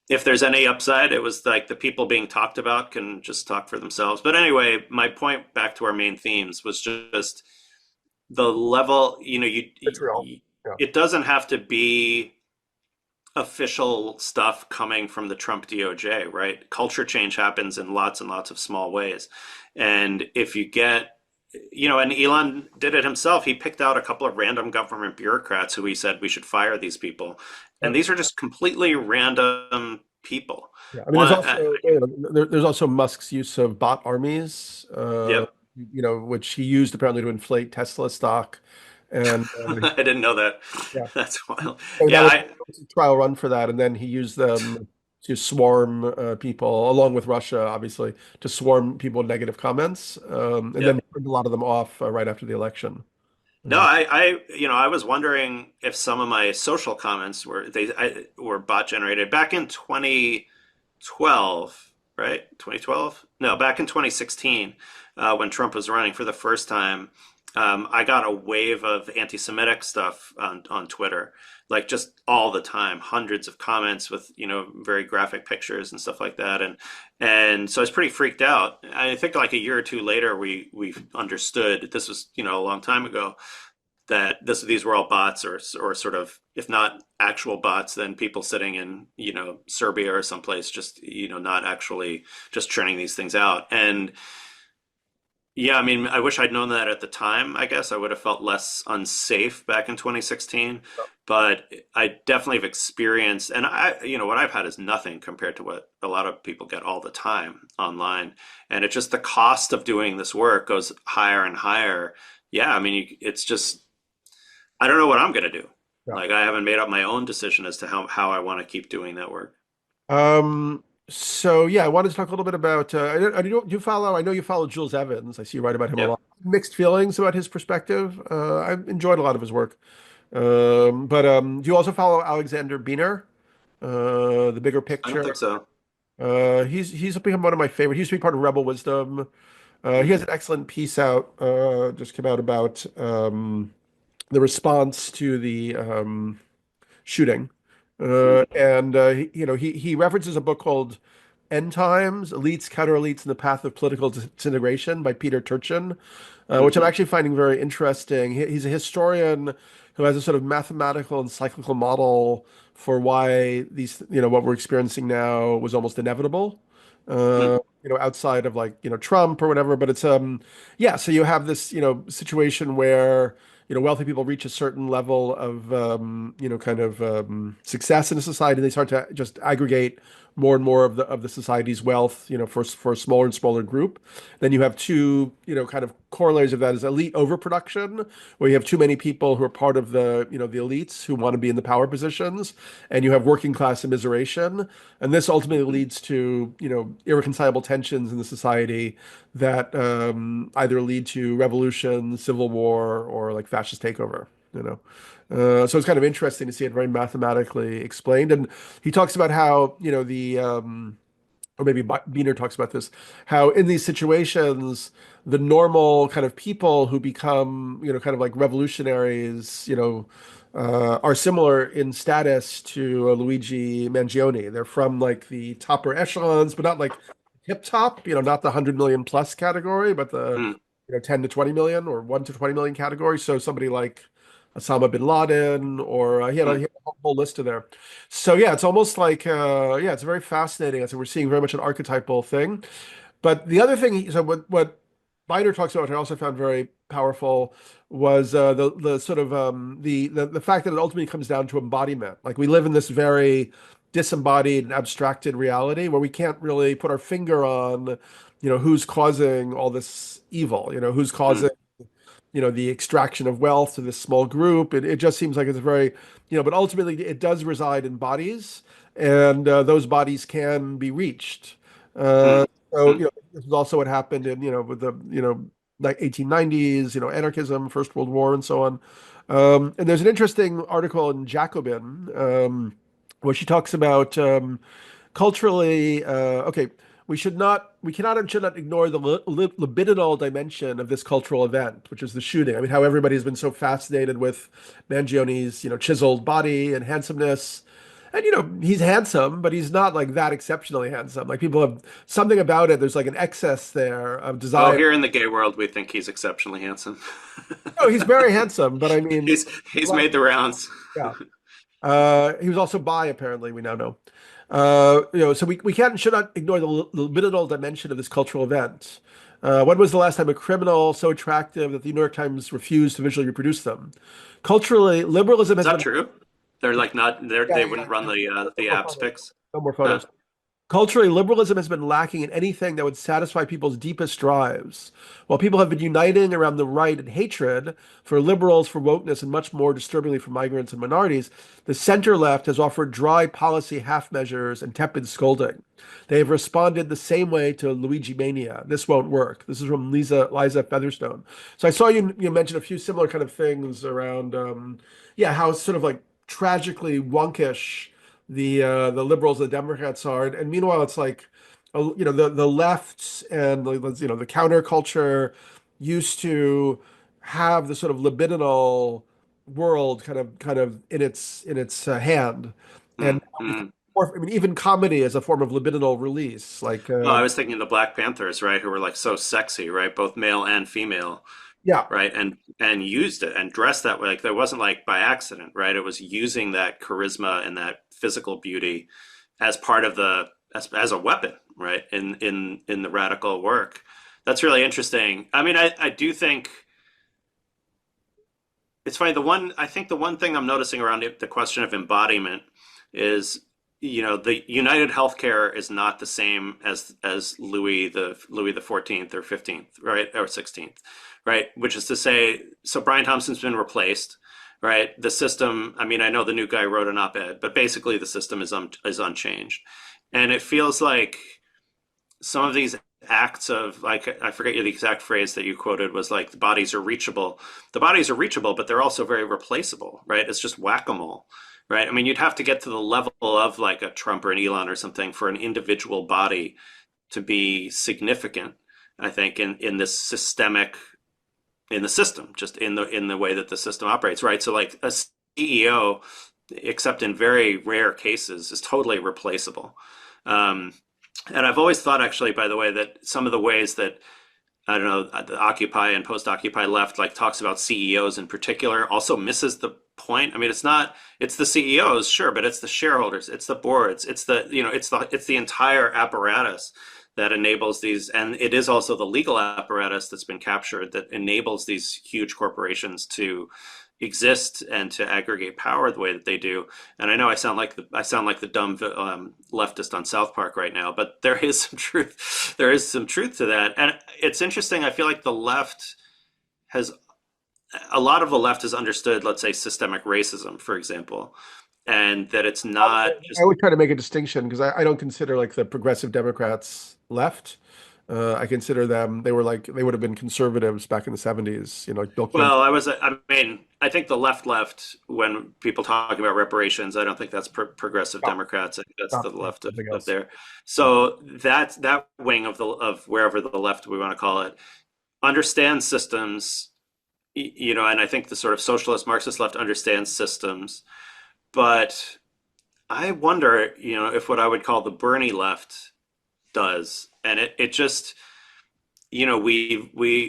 S2: if there's any upside, it was like the people being talked about can just talk for themselves. But anyway, my point back to our main themes was just the level,
S1: It's real. Yeah.
S2: it doesn't have to be official stuff coming from the Trump DOJ, right? Culture change happens in lots and lots of small ways. And if you get, and Elon did it himself, he picked out a couple of random government bureaucrats who he said we should fire these people.
S1: Yeah.
S2: And these are just completely random people.
S1: Yeah. I mean,
S2: One,
S1: there's also Musk's use of bot armies,
S2: yep.
S1: which he used apparently to inflate Tesla stock. And
S2: I didn't know that.
S1: yeah,
S2: That's wild.
S1: so
S2: Yeah,
S1: that was a trial run for that, and then he used them to swarm people, along with Russia, obviously, to swarm people with negative comments, and then
S2: yep.
S1: turned a lot of them off right after the election.
S2: No, I was wondering if some of my social comments were bot generated back in 2012, right? 2012? No, back in 2016, when Trump was running for the first time. I got a wave of anti-Semitic stuff on Twitter, like just all the time, hundreds of comments with, very graphic pictures and stuff like that. And so I was pretty freaked out. I think like a year or two later, we understood, this was, a long time ago, that these were all bots, or sort of, if not actual bots, then people sitting in, Serbia or someplace, just, not actually just churning these things out. And yeah, I mean, I wish I'd known that at the time. I guess I would have felt less unsafe back in 2016. But I definitely have experienced, and what I've had is nothing compared to what a lot of people get all the time online. And it's just the cost of doing this work goes higher and higher. Yeah, I mean, it's just, I don't know what I'm going to do.
S1: Yeah.
S2: Like, I haven't made up my own decision as to how I want to keep doing that work.
S1: So yeah, I wanted to talk a little bit about I know you follow Jules Evans. I see you write about him a
S2: Yep.
S1: lot. Mixed feelings about his perspective. I've enjoyed a lot of his work. But do you also follow Alexander Biner? The Bigger
S2: I don't
S1: Picture.
S2: think so.
S1: He's become one of my favorite. He used to be part of Rebel Wisdom. He has an excellent piece out, just came out about the response to the shooting. And he references a book called End Times: Elites, Counter Elites, and the Path of Political Disintegration by Peter Turchin, which I'm
S2: Mm-hmm.
S1: actually finding very interesting. He's a historian who has a sort of mathematical and cyclical model for why what we're experiencing now was almost inevitable. Outside of like, Trump or whatever, but it's yeah, so you have this, situation where wealthy people reach a certain level of, kind of success in a society. They start to just aggregate more and more of the society's wealth, for a smaller and smaller group. Then you have two, kind of corollaries of that is elite overproduction, where you have too many people who are part of the elites who want to be in the power positions, and you have working class immiseration. And this ultimately leads to, irreconcilable tensions in the society that either lead to revolution, civil war, or like fascist takeover, so it's kind of interesting to see it very mathematically explained. And he talks about how, or maybe Biener talks about this, how in these situations, the normal kind of people who become, kind of like revolutionaries, are similar in status to Luigi Mangione. They're from like the topper echelons, but not like hip top, not the 100 million plus category, but the,
S2: Mm-hmm.
S1: 10 to 20 million or 1 to 20 million category. So somebody like Osama bin Laden, or he had a whole list of there. So yeah, it's almost like yeah, it's very fascinating. So we're seeing very much an archetypal thing. But the other thing, so what Biner talks about, which I also found very powerful, was the sort of the fact that it ultimately comes down to embodiment. Like we live in this very disembodied and abstracted reality where we can't really put our finger on, who's causing all this evil, who's causing the extraction of wealth to this small group. It just seems like it's a very, but ultimately it does reside in bodies, and those bodies can be reached. Uh, so,
S2: Mm-hmm.
S1: this is also what happened in, with the, like 1890s, anarchism, First World War, and so on. And there's an interesting article in Jacobin, where she talks about culturally, okay, we cannot and should not ignore the libidinal dimension of this cultural event, which is the shooting. I mean, how everybody has been so fascinated with Mangione's, chiseled body and handsomeness. And, he's handsome, but he's not like that exceptionally handsome. Like people have something about it. There's like an excess there of
S2: Oh,
S1: desire.
S2: here in the gay world, we think he's exceptionally handsome.
S1: Oh, he's very handsome, but I mean,
S2: He's made the rounds.
S1: yeah. He was also bi, apparently, we now know. So we can and should not ignore the libidinal dimension of this cultural event. When was the last time a criminal so attractive that the New York Times refused to visually reproduce them? Culturally, liberalism
S2: Is
S1: has
S2: that
S1: been.
S2: true? They're like not
S1: Yeah,
S2: they
S1: yeah,
S2: wouldn't run
S1: yeah.
S2: the
S1: No more
S2: abs
S1: photos.
S2: pics.
S1: No more
S2: Huh.
S1: photos. Culturally, liberalism has been lacking in anything that would satisfy people's deepest drives. While people have been uniting around the right and hatred for liberals, for wokeness, and much more disturbingly for migrants and minorities, the center left has offered dry policy half measures and tepid scolding. They have responded the same way to Luigi Mania. This won't work. This is from Liza Featherstone. So I saw you mention a few similar kind of things around, yeah, how it's sort of like tragically wonkish the liberals, the Democrats are, and meanwhile, it's like, the left and the counterculture used to have the sort of libidinal world kind of in its hand, and
S2: Mm, mm.
S1: I mean, even comedy is a form of libidinal release. Like,
S2: Well, I was thinking of the Black Panthers, right, who were like so sexy, right, both male and female,
S1: yeah,
S2: right, and used it and dressed that way. Like that wasn't like by accident, right? It was using that charisma and that physical beauty as part of the as a weapon, right, in the radical work. That's really interesting. I mean, I do think it's funny. I think the one thing I'm noticing around the question of embodiment is, the United Healthcare is not the same as Louis the 14th or 15th, right, or 16th, right? Which is to say, so Brian Thompson's been replaced, right? The system. I mean, I know the new guy wrote an op-ed, but basically the system is unchanged, and it feels like some of these acts of, like, I forget the exact phrase that you quoted, was like the bodies are reachable. The bodies are reachable, but they're also very replaceable, right? It's just whack-a-mole, right? I mean, you'd have to get to the level of like a Trump or an Elon or something for an individual body to be significant, I think, in this systemic, in the system, just in the way that the system operates, right? So like a CEO, except in very rare cases, is totally replaceable. And I've always thought, actually, by the way, that some of the ways that, I don't know, the Occupy and post-Occupy left like talks about CEOs in particular also misses the point. I mean, it's the CEOs, sure, but it's the shareholders, it's the boards, it's the entire apparatus that enables these, and it is also the legal apparatus that's been captured that enables these huge corporations to exist and to aggregate power the way that they do. And I know I sound like the dumb leftist on South Park right now, but there is some truth. There is some truth to that, and it's interesting. I feel like has a lot of the left has understood, let's say, systemic racism, for example, and that it's not
S1: I
S2: just.
S1: would try to make a distinction because I don't consider like the progressive Democrats left. I consider them, they would have been conservatives back in the 70s, like Bill Clinton.
S2: Well, I mean, I think the left, when people talk about reparations, I don't think that's progressive
S1: Stop,
S2: Democrats. I think that's the
S1: stop,
S2: left
S1: something
S2: of
S1: else.
S2: there. So that wing of wherever the left we want to call it understands systems, and I think the sort of socialist Marxist left understands systems. But I wonder, if what I would call the Bernie left does, and it just, we're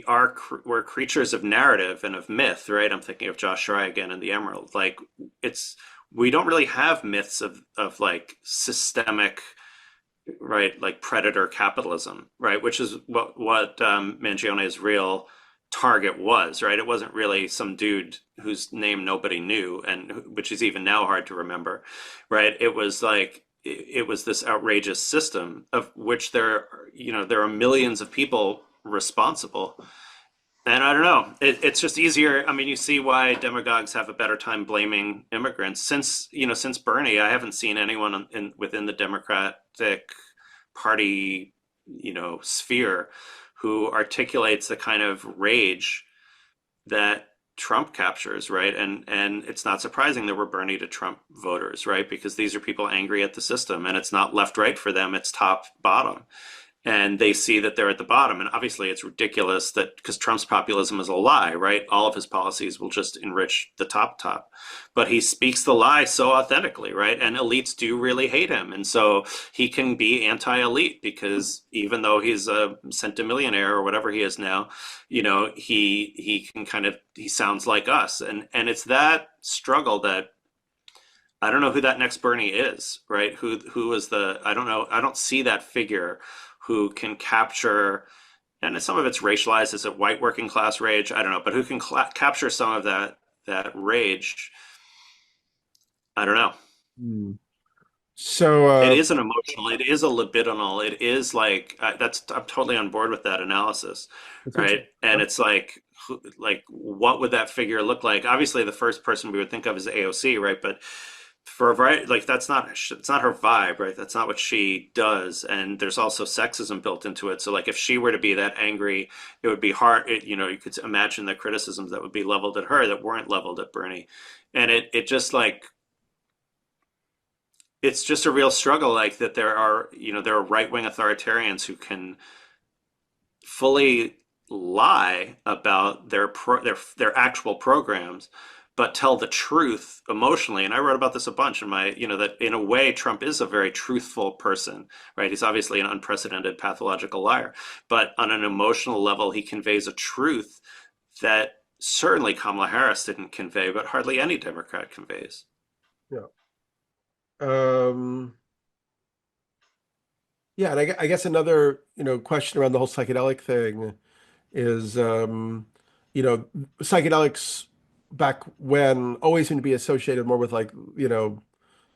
S2: creatures of narrative and of myth, right? I'm thinking of Josh Schry again in The Emerald. Like, it's we don't really have myths of like systemic, right, like predator capitalism, right, which is what Mangione's real target was, right? It wasn't really some dude whose name nobody knew, and which is even now hard to remember, right? It was like it was this outrageous system of which there are millions of people responsible. And I don't know, it's just easier. I mean, you see why demagogues have a better time blaming immigrants since Bernie. I haven't seen anyone within the Democratic Party, sphere who articulates the kind of rage that Trump captures, right? And it's not surprising there were Bernie to Trump voters, right? Because these are people angry at the system, and it's not left right for them, it's top bottom. And they see that they're at the bottom. And obviously it's ridiculous that, because Trump's populism is a lie, right? All of his policies will just enrich the top. But he speaks the lie so authentically, right? And elites do really hate him. And so he can be anti-elite because even though he's a centimillionaire or whatever he is now, he sounds like us. And it's that struggle that I don't know who that next Bernie is, right? Who is I don't know. I don't see that figure who can capture, and some of it's racialized. Is it white working class rage? I don't know, but who can capture some of that rage? I don't know.
S1: Hmm. So,
S2: It is an emotional, it is a libidinal, it is like I'm totally on board with that analysis,
S1: it's
S2: right?
S1: interesting.
S2: And it's like what would that figure look like? Obviously, the first person we would think of is AOC, right? But for a variety, like it's not her vibe, right? That's not what she does. And there's also sexism built into it. So like if she were to be that angry, it would be hard. You could imagine the criticisms that would be leveled at her that weren't leveled at Bernie. And it just like it's just a real struggle, like that there are right wing authoritarians who can fully lie about their actual programs, but tell the truth emotionally. And I wrote about this a bunch in my, that in a way Trump is a very truthful person, right? He's obviously an unprecedented pathological liar, but on an emotional level, he conveys a truth that certainly Kamala Harris didn't convey, but hardly any Democrat conveys.
S1: Yeah. Um, yeah, and I guess another, question around the whole psychedelic thing is, psychedelics back when always seemed to be associated more with like, the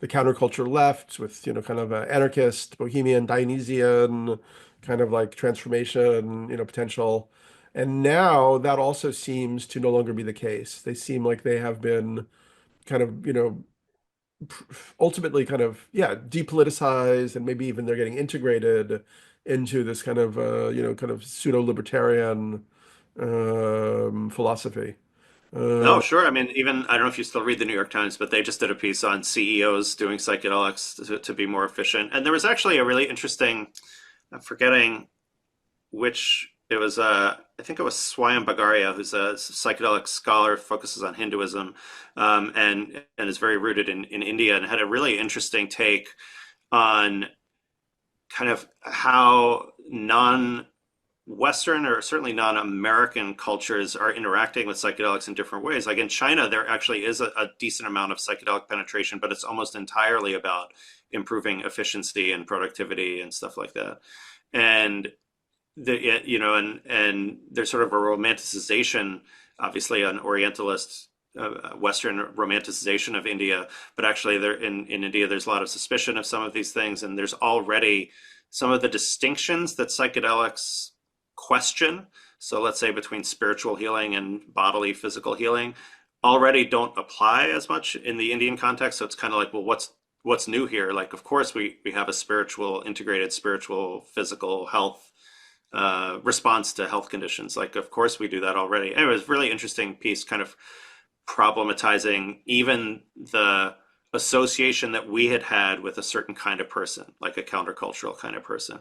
S1: counterculture left with, kind of anarchist, bohemian, Dionysian kind of like transformation, potential. And now that also seems to no longer be the case. They seem like they have been kind of, ultimately kind of, yeah, depoliticized, and maybe even they're getting integrated into this kind of, kind of pseudo-libertarian philosophy.
S2: Oh,
S1: Um,
S2: sure. I mean, even I don't know if you still read the New York Times, but they just did a piece on CEOs doing psychedelics to be more efficient. And there was actually a really interesting, I'm forgetting which it was. I think it was Swayam Bagaria, who's a psychedelic scholar, focuses on Hinduism, and is very rooted in India, and had a really interesting take on kind of how Western or certainly non-American cultures are interacting with psychedelics in different ways. Like in China, there actually is a decent amount of psychedelic penetration, but it's almost entirely about improving efficiency and productivity and stuff like that. And and there's sort of a romanticization, obviously an Orientalist Western romanticization of India, but actually there in India there's a lot of suspicion of some of these things, and there's already some of the distinctions that psychedelics question. So let's say between spiritual healing and bodily physical healing already don't apply as much in the Indian context. So it's kind of like, well, what's new here? Like, of course, we have a spiritual, integrated spiritual, physical health response to health conditions. Like, of course, we do that already. Anyway, it was a really interesting piece, kind of problematizing even the association that we had had with a certain kind of person, like a countercultural kind of person.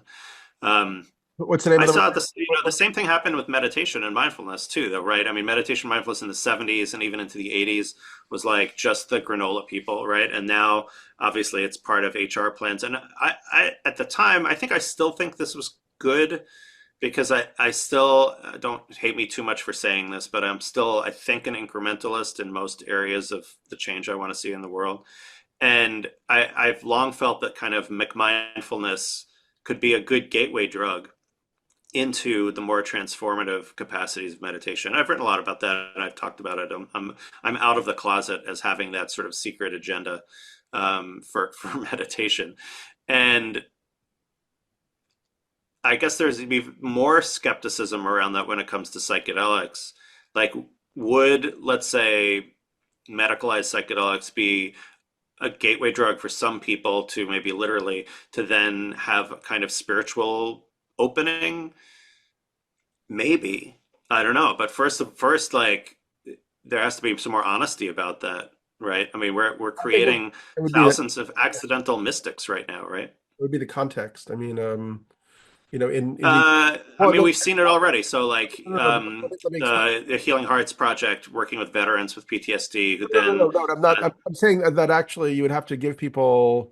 S2: Um,
S1: what's the name
S2: I
S1: of the?
S2: saw this, the same thing happened with meditation and mindfulness too, though, right? I mean, meditation, mindfulness in the 70s and even into the 80s was like just the granola people, right? And now, obviously, it's part of HR plans. And at the time, I think I still think this was good because I still don't hate me too much for saying this, but I'm still, I think, an incrementalist in most areas of the change I want to see in the world. And I've long felt that kind of mindfulness could be a good gateway drug into the more transformative capacities of meditation. I've written a lot about that, and I've talked about it. I'm out of the closet as having that sort of secret agenda for meditation, and I guess there's be more skepticism around that when it comes to psychedelics. Like, would, let's say, medicalized psychedelics be a gateway drug for some people to maybe literally to then have a kind of spiritual opening? Maybe. I don't know. But first, like, there has to be some more honesty about that, right? I mean, we're
S1: I think
S2: creating
S1: it would be the,
S2: thousands of accidental mystics right now, right?
S1: it would be the context. I mean, in the
S2: I
S1: well,
S2: mean,
S1: no,
S2: we've seen it already. So, like,
S1: no, no, no, let me explain.
S2: the Healing Hearts Project, working with veterans with PTSD, who
S1: No, no, no,
S2: then,
S1: no, I'm not. I'm saying that actually you would have to give people,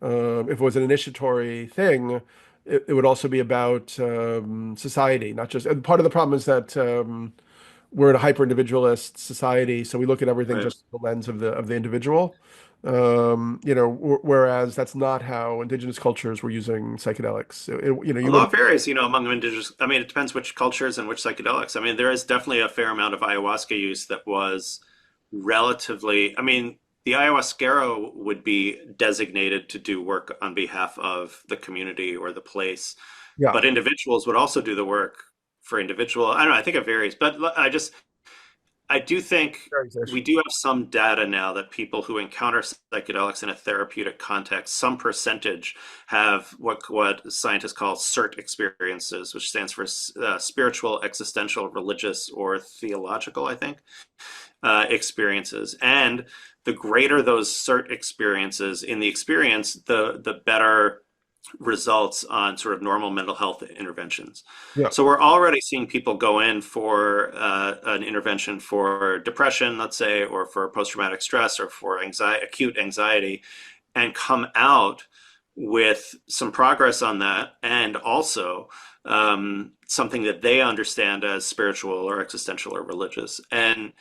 S1: if it was an initiatory thing, it would also be about society, not just. And part of the problem is that we're in a hyper individualist society, so we look at everything
S2: right.
S1: just through the lens of the individual. Whereas that's not how indigenous cultures were using psychedelics. You go
S2: Although
S1: to
S2: it varies, among indigenous, I mean, it depends which cultures and which psychedelics. I mean, there is definitely a fair amount of ayahuasca use that was relatively, I mean, the ayahuasquero would be designated to do work on behalf of the community or the place,
S1: Yeah.
S2: but individuals would also do the work for individual. I don't know. I think it varies, but I do think
S1: Very
S2: we
S1: exciting.
S2: do have some data now that people who encounter psychedelics in a therapeutic context, some percentage have what scientists call CERT experiences, which stands for spiritual, existential, religious, or theological, I think, experiences. And the greater those CERT experiences in the experience, the better results on sort of normal mental health interventions.
S1: Yeah.
S2: So we're already seeing people go in for an intervention for depression, let's say, or for post-traumatic stress, or for anxiety, acute anxiety, and come out with some progress on that, and also something that they understand as spiritual or existential or religious. And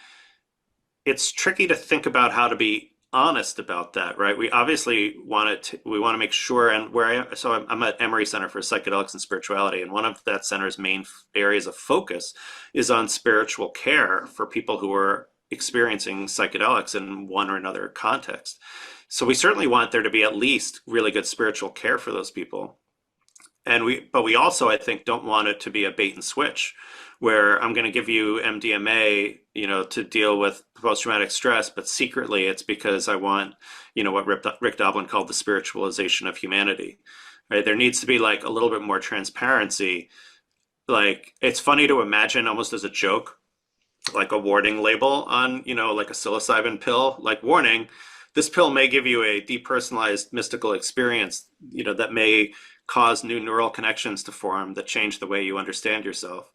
S2: it's tricky to think about how to be honest about that, right? We obviously we want to make sure, and I'm at Emory Center for Psychedelics and Spirituality, and one of that center's main areas of focus is on spiritual care for people who are experiencing psychedelics in one or another context. So we certainly want there to be at least really good spiritual care for those people. But we also, I think, don't want it to be a bait and switch where I'm going to give you MDMA, to deal with post-traumatic stress, but secretly it's because I want, what Rick Doblin called the spiritualization of humanity, right? There needs to be like a little bit more transparency. Like it's funny to imagine almost as a joke, like a warning label on, like a psilocybin pill, like warning, this pill may give you a depersonalized mystical experience, that may cause new neural connections to form that change the way you understand yourself.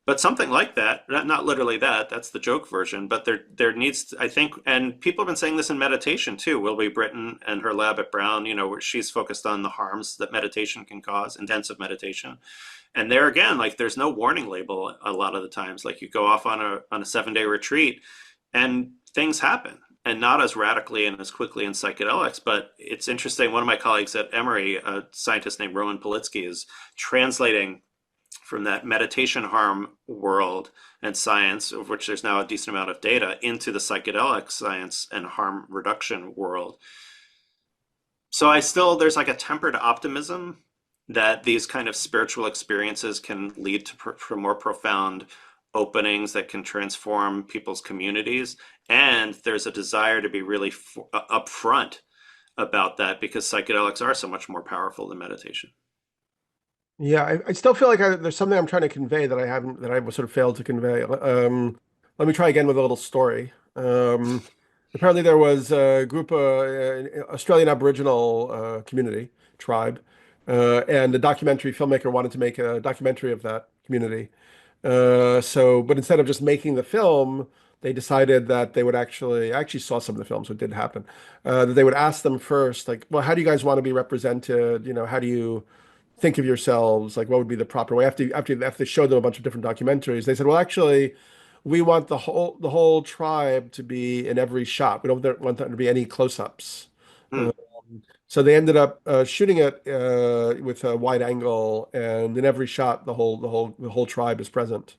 S2: But something like that, not literally that, that's the joke version, but there needs to, I think, and people have been saying this in meditation too. Wilby Britton and her lab at Brown, where she's focused on the harms that meditation can cause, intensive meditation. And there again, like there's no warning label a lot of the times. Like you go off on a 7-day retreat and things happen, and not as radically and as quickly in psychedelics. But it's interesting. One of my colleagues at Emory, a scientist named Roman Politsky, is translating from that meditation harm world and science, of which there's now a decent amount of data, into the psychedelic science and harm reduction world. So there's like a tempered optimism that these kind of spiritual experiences can lead to more profound openings that can transform people's communities. And there's a desire to be really upfront about that because psychedelics are so much more powerful than meditation.
S1: Yeah, I still feel like there's something I'm trying to convey that I haven't, that I sort of failed to convey. Let me try again with a little story. Apparently, there was a group, Australian Aboriginal community tribe, and a documentary filmmaker wanted to make a documentary of that community. But instead of just making the film, they decided that they would I actually saw some of the films, so it did happen, that they would ask them first, like, well, how do you guys want to be represented? How do you think of yourselves? Like, what would be the proper way? After they showed them a bunch of different documentaries, they said, well, actually, we want the whole tribe to be in every shot. We don't want there to be any close-ups.
S2: Hmm.
S1: Uh, so they ended up shooting it with a wide angle, and in every shot, the whole tribe is present.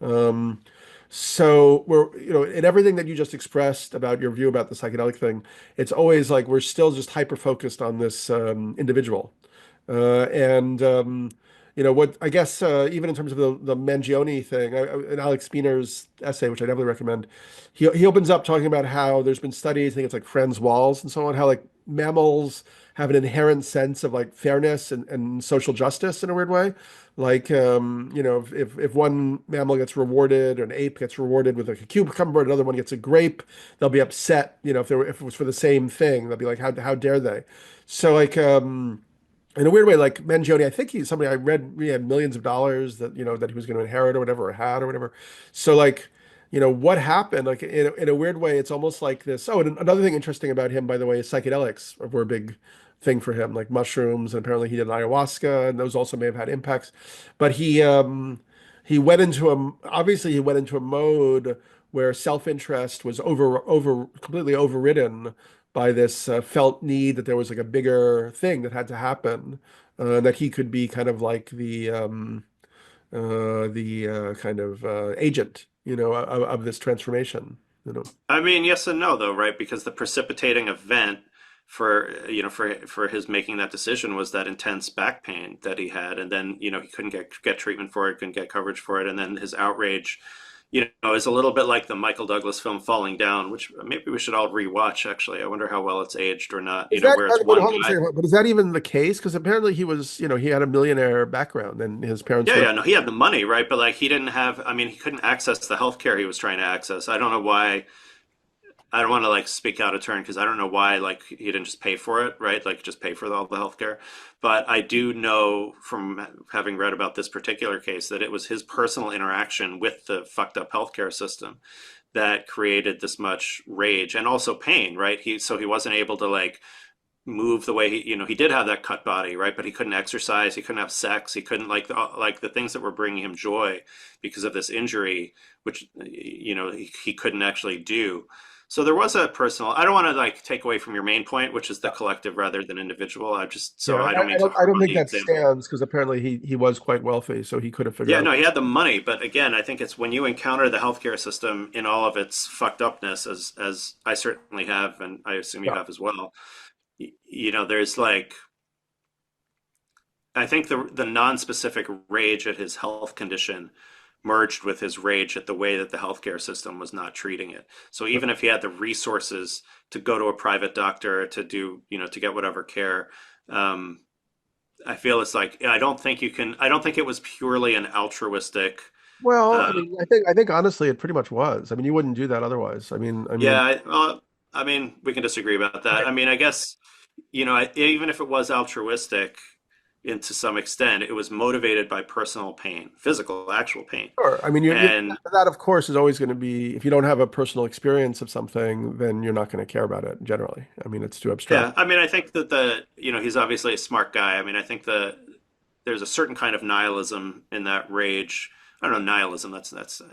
S1: Um, so in everything that you just expressed about your view about the psychedelic thing, it's always like we're still just hyper focused on this individual. And what I guess even in terms of the Mangione thing, in Alex Spinner's essay, which I definitely recommend, he opens up talking about how there's been studies, I think it's like Friends Walls and so on, how like mammals have an inherent sense of like fairness and social justice in a weird way. Like if one mammal gets rewarded, or an ape gets rewarded with like a cucumber, another one gets a grape, they'll be upset. If it was for the same thing, they'll be like, how dare they? So like in a weird way, like Mangione, I think he's somebody I read he had millions of dollars that he was going to inherit or whatever, or had or whatever. So like, what happened? Like in a weird way, it's almost like this. Oh, and another thing interesting about him, by the way, is psychedelics were a big thing for him, like mushrooms, and apparently he did ayahuasca, and those also may have had impacts. But he went into obviously he went into a mode where self-interest was completely overridden by this felt need that there was like a bigger thing that had to happen, that he could be kind of like the kind of agent, of this transformation. you know.
S2: I mean, yes and no, though, right? Because the precipitating event for for his making that decision was that intense back pain that he had, and then he couldn't get treatment for it, couldn't get coverage for it, and then his outrage, is a little bit like the Michael Douglas film Falling Down, which maybe we should all rewatch. Actually, I wonder how well it's aged or not.
S1: Is that,
S2: Where it's
S1: but
S2: one
S1: hold on a
S2: guy.
S1: second, but is that even the case? Because apparently he was, he had a millionaire background and his parents
S2: Yeah,
S1: would
S2: yeah, no, he had the money, right? But like he didn't have, I mean, he couldn't access the healthcare he was trying to access. I don't know why. I don't want to like speak out of turn because I don't know why like he didn't just pay for it, right? Like just pay for all the healthcare. But I do know from having read about this particular case that it was his personal interaction with the fucked up healthcare system that created this much rage and also pain, right? He wasn't able to like move the way he did have that cut body, right? But he couldn't exercise, he couldn't have sex, he couldn't like the things that were bringing him joy because of this injury, which he couldn't actually do. So there was a personal. I don't want to like take away from your main point, which is the collective rather than individual. I just
S1: yeah,
S2: so I don't mean to
S1: I
S2: harp
S1: don't
S2: on
S1: think
S2: the
S1: that
S2: example.
S1: stands because apparently he was quite wealthy, so he could have figured
S2: Yeah,
S1: out.
S2: no, he had the money, but again, I think it's when you encounter the healthcare system in all of its fucked upness, as I certainly have, and I assume you
S1: Yeah.
S2: have as well. There's like I think the non-specific rage at his health condition merged with his rage at the way that the healthcare system was not treating it. So even if he had the resources to go to a private doctor to do, to get whatever care, um, I feel it's like I don't think you can. I don't think it was purely an altruistic.
S1: Well, I
S2: Uh,
S1: mean, I think honestly, it pretty much was. I mean, you wouldn't do that otherwise.
S2: yeah, I mean, we can disagree about that.
S1: Right.
S2: I mean, I guess even if it was altruistic, and to some extent, it was motivated by personal pain, physical, actual pain.
S1: Sure. I mean,
S2: And
S1: that of course is always going to be, if you don't have a personal experience of something, then you're not going to care about it generally. I mean, it's too abstract.
S2: yeah, I mean, I think that he's obviously a smart guy. I mean, I think there's a certain kind of nihilism in that rage. I don't know, nihilism, that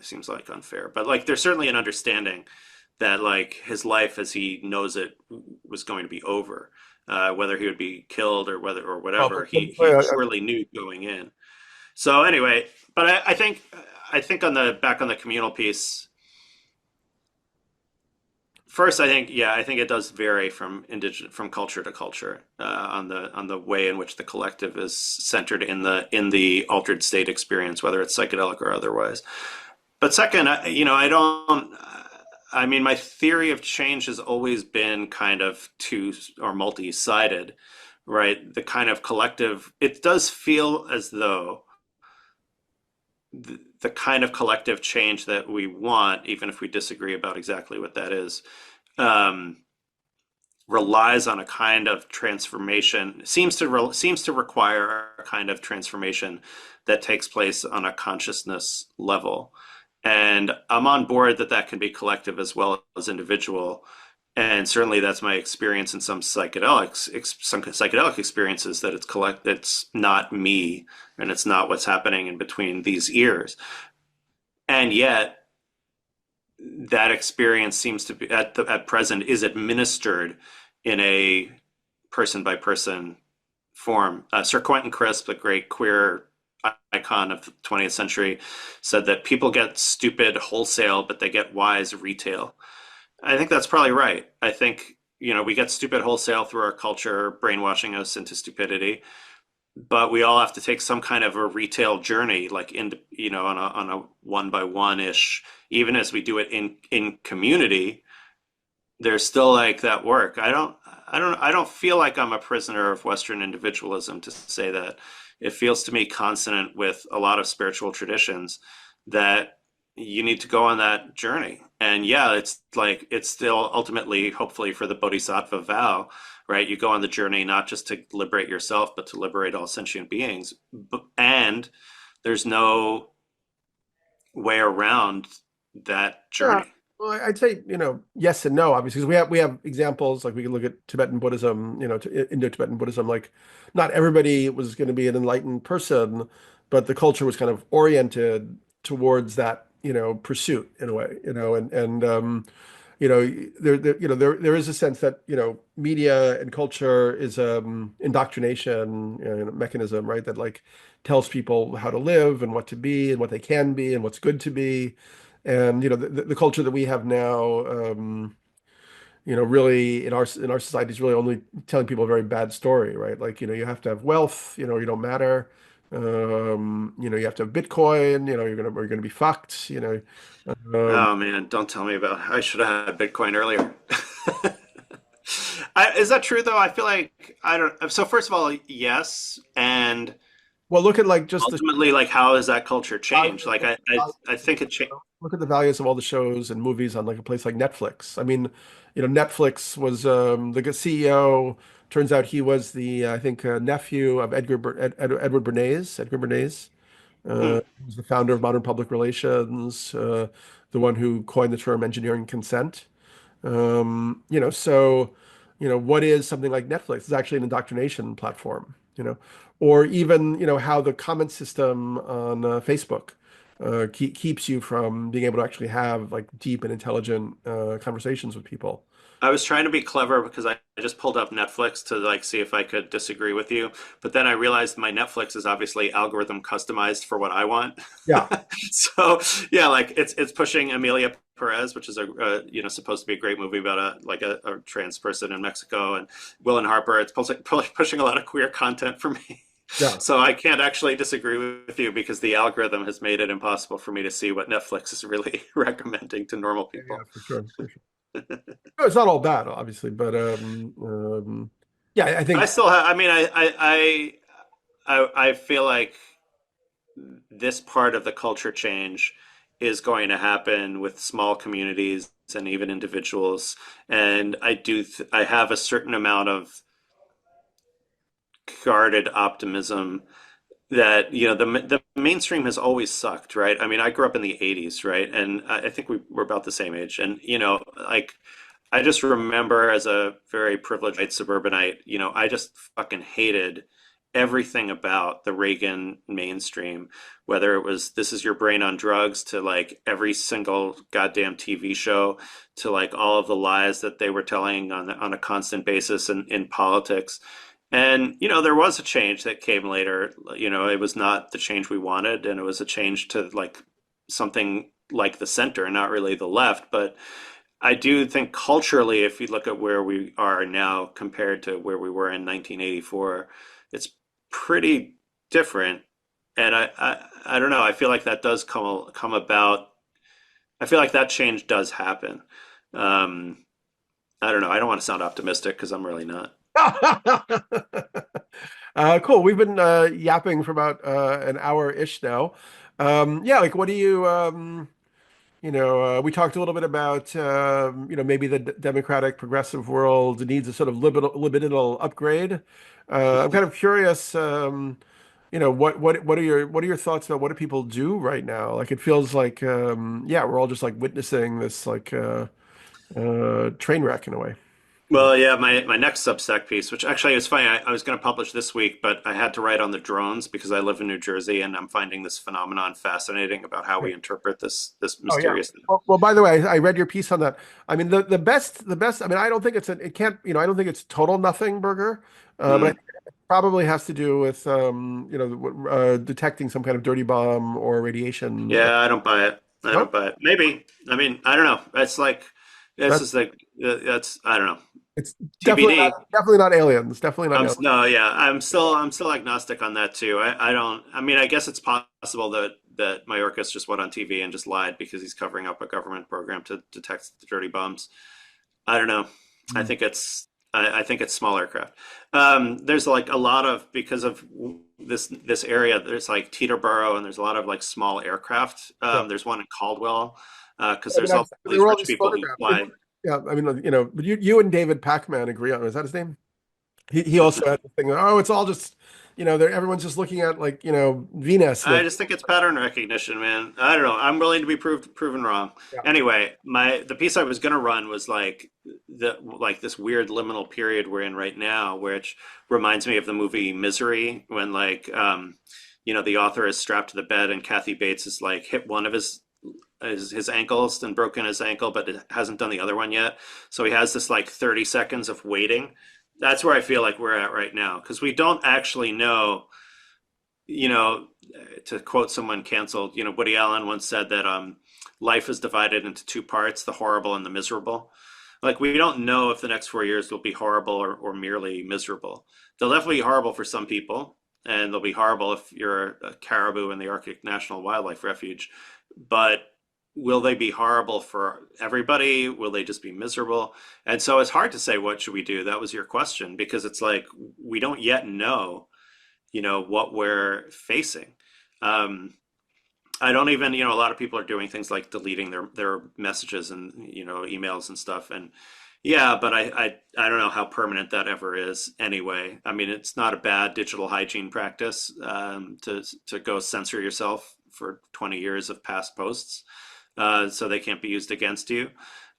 S2: seems like unfair, but like there's certainly an understanding that like his life as he knows it was going to be over. Whether he would be killed or
S1: Well,
S2: whatever, he surely knew going in. So anyway, but I think on the back on the communal piece, first I think it does vary from culture to culture on the way in which the collective is centered in the altered state experience, whether it's psychedelic or otherwise. But second, I don't. I mean, my theory of change has always been kind of two or multi-sided, right? The kind of collective. It does feel as though the kind of collective change that we want, even if we disagree about exactly what that is, um, relies on a kind of transformation. Seems to require a kind of transformation that takes place on a consciousness level. And I'm on board that that can be collective as well as individual. And certainly that's my experience in some psychedelic experiences that it's not me and it's not what's happening in between these ears. And yet that experience seems to be at present is administered in a person by person form. Sir Quentin Crisp, the great queer icon of the 20th century, said that people get stupid wholesale, but they get wise retail. I think that's probably right. I think, we get stupid wholesale through our culture, brainwashing us into stupidity, but we all have to take some kind of a retail journey, like on a one by one ish, even as we do it in community. There's still like that work. I don't feel like I'm a prisoner of Western individualism to say that. It feels to me consonant with a lot of spiritual traditions that you need to go on that journey. And yeah, it's like it's still ultimately, hopefully, for the Bodhisattva vow, right? You go on the journey not just to liberate yourself, but to liberate all sentient beings. And there's no way around that
S1: Yeah.
S2: journey.
S1: Well, I'd say, yes and no, obviously, because we have examples like we can look at Tibetan Buddhism, Indo-Tibetan Buddhism. Like, not everybody was going to be an enlightened person, but the culture was kind of oriented towards that, pursuit in a way, you know, there is a sense that, media and culture is indoctrination, mechanism, right? That like tells people how to live and what to be and what they can be and what's good to be. And the culture that we have now, really in our society is really only telling people a very bad story, right? Like, you have to have wealth, you don't matter. You have to have Bitcoin, you're gonna be fucked, um,
S2: Oh man, don't tell me about. I should have had Bitcoin earlier. Is that true though? I feel like I don't. So first of all, yes, and
S1: well, look at like just the
S2: ultimately, like, how has that culture changed? Like, I think it changed.
S1: look at the values of all the shows and movies on like a place like Netflix. I mean, Netflix was the CEO. Turns out he was the I think nephew of Edward Bernays. Edgar Bernays who was the founder of modern public relations, the one who coined the term engineering consent. So, what is something like Netflix? It's actually an indoctrination platform, or even, how the comment system on Facebook keeps you from being able to actually have like deep and intelligent conversations with people.
S2: I was trying to be clever because I just pulled up Netflix to like see if I could disagree with you, but then I realized my Netflix is obviously algorithm customized for what I want.
S1: Yeah.
S2: So yeah, like it's pushing Amelia Perez, which is supposed to be a great movie about a trans person in Mexico, and Will and Harper. It's pushing a lot of queer content for me.
S1: Yeah.
S2: So I can't actually disagree with you because the algorithm has made it impossible for me to see what Netflix is really recommending to normal
S1: Yeah, yeah,
S2: people.
S1: for sure, for sure. No, it's not all bad, obviously, but yeah, I
S2: But I
S1: think
S2: still have. I mean, I feel like this part of the culture change is going to happen with small communities and even individuals. And I have a certain amount of guarded optimism that the mainstream has always sucked, right? I mean, I grew up in the 80s, right? And I think we're about the same age. And like I just remember as a very privileged white suburbanite, I just fucking hated everything about the Reagan mainstream, whether it was This Is Your Brain on Drugs to like every single goddamn TV show to like all of the lies that they were telling on a constant basis in politics. And, there was a change that came later. It was not the change we wanted, and it was a change to like something like the center, not really the left. But I do think culturally, if you look at where we are now compared to where we were in 1984, it's pretty different. And I don't know. I feel like that does come about. I feel like that change does happen. Um, I don't know. I don't want to sound optimistic because I'm really not.
S1: Cool. We've been yapping for about an hour-ish now. Yeah, like what do you we talked a little bit about maybe the democratic progressive world needs a sort of libidinal upgrade. I'm kind of curious, what are your thoughts about what do people do right now? Like it feels like yeah, we're all just like witnessing this like train wreck in a way.
S2: Well, yeah, my next Substack piece, which actually is funny, I was going to publish this week, but I had to write on the drones because I live in New Jersey and I'm finding this phenomenon fascinating about how we interpret this
S1: Oh yeah.
S2: mysterious thing.
S1: Well, by the way, I read your piece on that. I mean, the best. I mean, I don't think it can't. I don't think it's total nothing burger, but I
S2: Mm.
S1: think it probably has to do with detecting some kind of dirty bomb or radiation.
S2: Yeah, I don't buy it. I
S1: No,
S2: don't buy it. Maybe. I mean, I don't know. It's like this
S1: that's
S2: is like that's I don't know.
S1: it's definitely not
S2: TBD.
S1: definitely not aliens. Definitely not aliens.
S2: No, yeah, I'm still agnostic on that too. I don't. I mean, I guess it's possible that Mayorkas just went on TV and just lied because he's covering up a government program to detect the dirty bombs. I don't know. I
S1: Mm.
S2: think it's small aircraft. There's like a lot of because of this area. There's like Teterboro and there's a lot of like small aircraft.
S1: Yeah.
S2: There's one in Caldwell because
S1: I mean,
S2: there's all
S1: there
S2: these
S1: were all
S2: rich
S1: these
S2: people who
S1: photographs.
S2: fly.
S1: Yeah, I mean, but you and David Pacman agree on. Is that his name? He also had the thing. Oh, it's all just everyone's just looking at like Venus.
S2: I
S1: Like
S2: just think it's pattern recognition, man. I don't know. I'm willing to be proven wrong.
S1: yeah.
S2: Anyway, the piece I was gonna run was like this weird liminal period we're in right now, which reminds me of the movie Misery, when the author is strapped to the bed and Kathy Bates is like hit one of his ankles and broken his ankle, but it hasn't done the other one yet. So he has this like 30 seconds of waiting. That's where I feel like we're at right now because we don't actually know you know, to quote someone canceled, Woody Allen once said that life is divided into two parts, the horrible and the miserable. Like, we don't know if the next 4 years will be horrible or merely miserable. They'll definitely be horrible for some people, and they'll be horrible if you're a caribou in the Arctic National Wildlife Refuge. But will they be horrible for everybody? Will they just be miserable? And so it's hard to say, what should we do? That was your question, because it's like we don't yet know, what we're facing. Um, I don't even, a lot of people are doing things like deleting their messages and, emails and stuff. And yeah, but I don't know how permanent that ever is anyway. I mean, it's not a bad digital hygiene practice, to go censor yourself for 20 years of past posts, so they can't be used against you.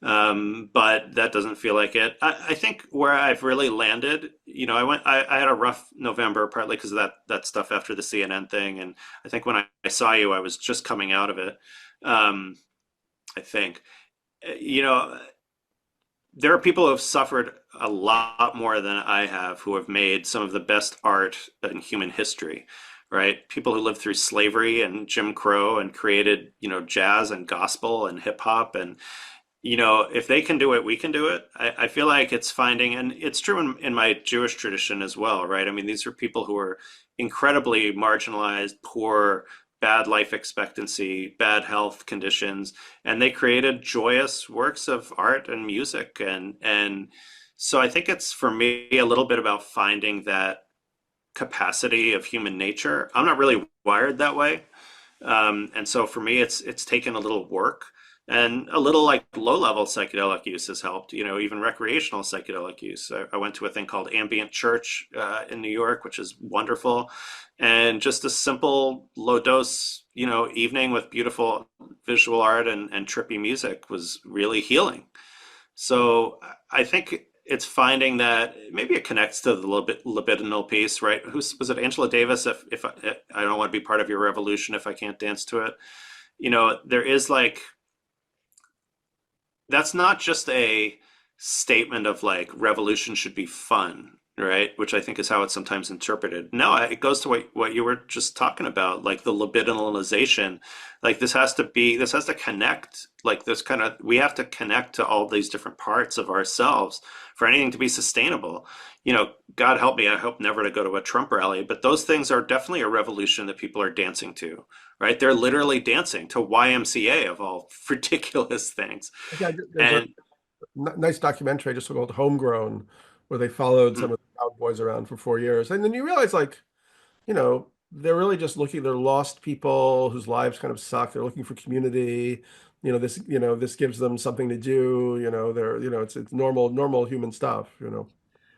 S2: But that doesn't feel like it. I think where I've really landed, I had a rough November, partly because of that stuff after the CNN thing. And I think when I saw you, I was just coming out of it. I think, you know, there are people who have suffered a lot more than I have, who have made some of the best art in human history, right? People who lived through slavery and Jim Crow and created, jazz and gospel and hip hop. And if they can do it, we can do it. I feel like it's finding, and it's true in my Jewish tradition as well, right? I mean, these are people who are incredibly marginalized, poor, bad life expectancy, bad health conditions, and they created joyous works of art and music. And so I think it's, for me, a little bit about finding that capacity of human nature. I'm not really wired that way. And so for me, it's taken a little work, and a little like low level psychedelic use has helped, even recreational psychedelic use. I went to a thing called Ambient Church in New York, which is wonderful. And just a simple low dose, evening with beautiful visual art and trippy music was really healing. So I think it's finding that maybe it connects to the libidinal piece, right? Was it Angela Davis? If I don't want to be part of your revolution if I can't dance to it, there is like, that's not just a statement of like revolution should be fun, right? Which I think is how it's sometimes interpreted. No, it goes to what you were just talking about, like the libidinalization. Like this has to connect, like this kind of, we have to connect to all these different parts of ourselves for anything to be sustainable. God help me, I hope never to go to a Trump rally, but those things are definitely a revolution that people are dancing to, right? They're literally dancing to YMCA of all ridiculous things.
S1: Yeah, there's a
S2: And
S1: nice documentary just called Homegrown, where they followed some
S2: mm,
S1: of the Proud Boys around for 4 years. And then you realize, like, they're really just they're lost people whose lives kind of suck. They're looking for community. This gives them something to do. It's normal human stuff.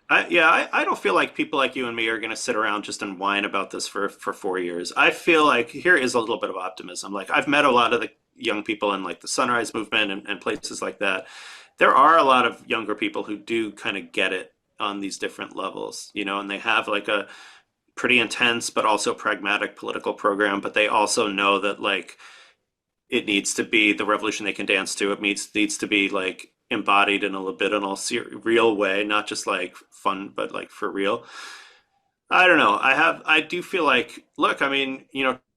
S2: I don't feel like people like you and me are going to sit around just and whine about this for 4 years. I feel like here is a little bit of optimism. Like, I've met a lot of the young people in like the Sunrise Movement and places like that. There are a lot of younger people who do kind of get it on these different levels, and they have like a pretty intense but also pragmatic political program, but they also know that like it needs to be the revolution they can dance to. It needs to be like embodied in a libidinal, real way, not just like fun, but like for real. I don't know. I do feel like, look, I mean,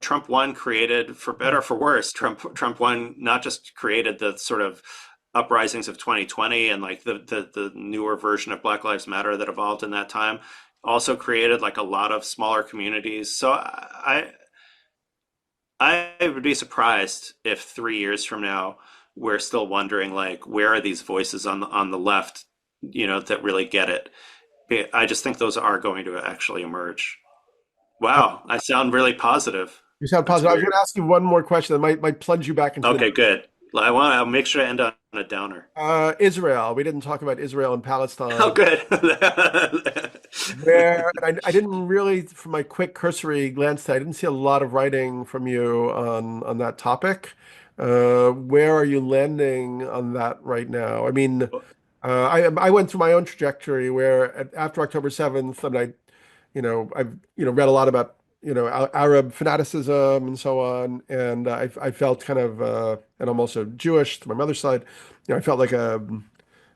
S2: Trump won, created, for better or for worse. Trump won, not just created the sort of uprisings of 2020 and like the newer version of Black Lives Matter that evolved in that time, also created like a lot of smaller communities. So I would be surprised if 3 years from now we're still wondering like, where are these voices on the left, that really get it. I just think those are going to actually emerge. Wow, I sound really positive.
S1: You sound
S2: That's
S1: positive. I was
S2: weird.
S1: going to ask you one more question that might plunge you back into the
S2: Okay, good. I'll make sure to end on a downer.
S1: Israel. We didn't talk about Israel and
S2: Oh,
S1: Palestine.
S2: good.
S1: Where and I didn't really, from my quick cursory glance, I didn't see a lot of writing from you on that topic. Where are you landing on that right now? I mean, I went through my own trajectory where after October 7th, and I've read a lot about Arab fanaticism and so on, and I felt kind of and I'm also Jewish to my mother's side. I felt like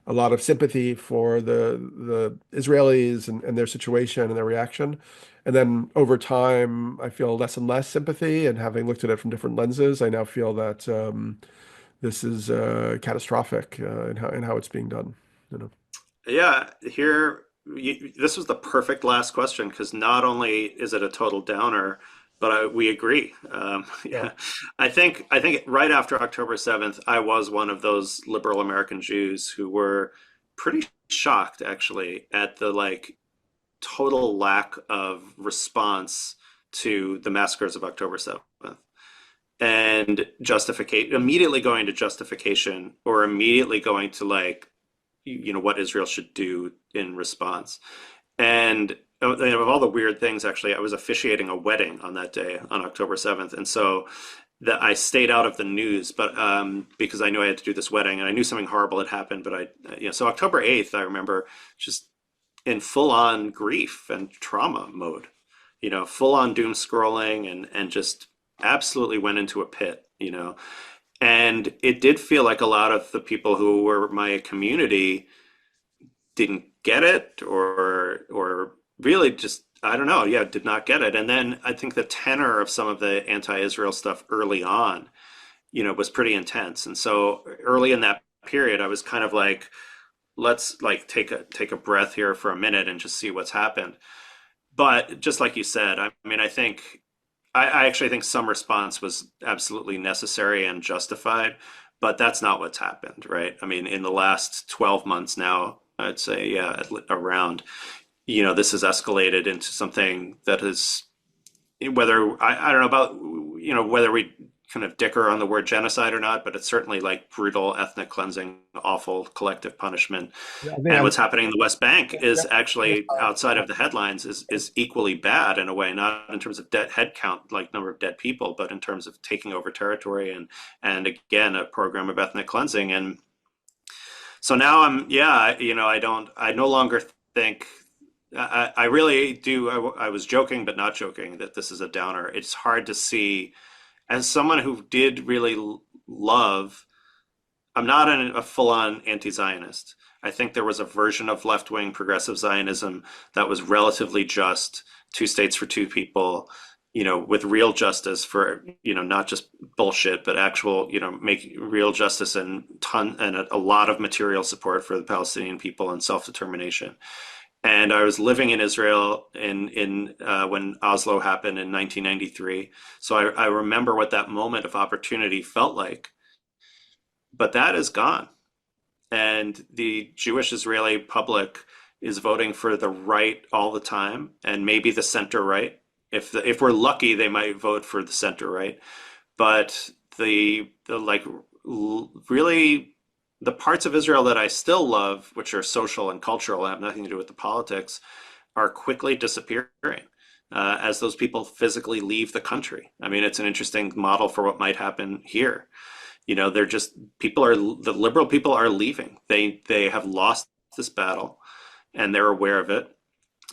S1: a lot of sympathy for the Israelis and their situation and their reaction. And then over time, I feel less and less sympathy. And having looked at it from different lenses, I now feel that this is catastrophic in how it's being done. You know.
S2: Yeah, this was the perfect last question because not only is it a total downer, but we agree.
S1: Yeah.
S2: Yeah, I think right after October 7th, I was one of those liberal American Jews who were pretty shocked actually at the like total lack of response to the massacres of October 7th and justification immediately going to justification or immediately going to like what Israel should do in response. And of all the weird things, actually, I was officiating a wedding on that day, on October 7th. And so that I stayed out of the news, but because I knew I had to do this wedding and I knew something horrible had happened. But so October 8th, I remember just in full on grief and trauma mode, full on doom scrolling and just absolutely went into a pit. And it did feel like a lot of the people who were my community didn't get it or really just I don't know, yeah, did not get it. And then I think the tenor of some of the anti-Israel stuff early on, was pretty intense. And so early in that period, I was kind of like, let's like take a breath here for a minute and just see what's happened. But just like you said, I mean, I actually think some response was absolutely necessary and justified, but that's not what's happened, right? I mean, in the last 12 months now, I'd say, yeah, around, this has escalated into something that is, whether I don't know about, whether we kind of dicker on the word genocide or not, but it's certainly like brutal ethnic cleansing, awful collective punishment.
S1: Yeah, I think
S2: And
S1: I'm
S2: what's happening in the West Bank is actually outside
S1: genocide.
S2: of the headlines is equally bad in a way, not in terms of dead head count, like number of dead people, but in terms of taking over territory and again, a program of ethnic cleansing. And so now I no longer think, I really do. I was joking, but not joking that this is a downer. It's hard to see as someone who did really love, I'm not a full-on anti-Zionist. I think there was a version of left-wing progressive Zionism that was relatively just, two states for two people, with real justice for, not just bullshit, but actual, make real justice and a lot of material support for the Palestinian people and self-determination. And I was living in Israel in when Oslo happened in 1993. So I remember what that moment of opportunity felt like. But that is gone. And the Jewish Israeli public is voting for the right all the time, and maybe the center right. If we're lucky, they might vote for the center right. But the like really the parts of Israel that I still love, which are social and cultural, and have nothing to do with the politics, are quickly disappearing as those people physically leave the country. I mean, it's an interesting model for what might happen here. They're just the liberal people are leaving. They have lost this battle, and they're aware of it.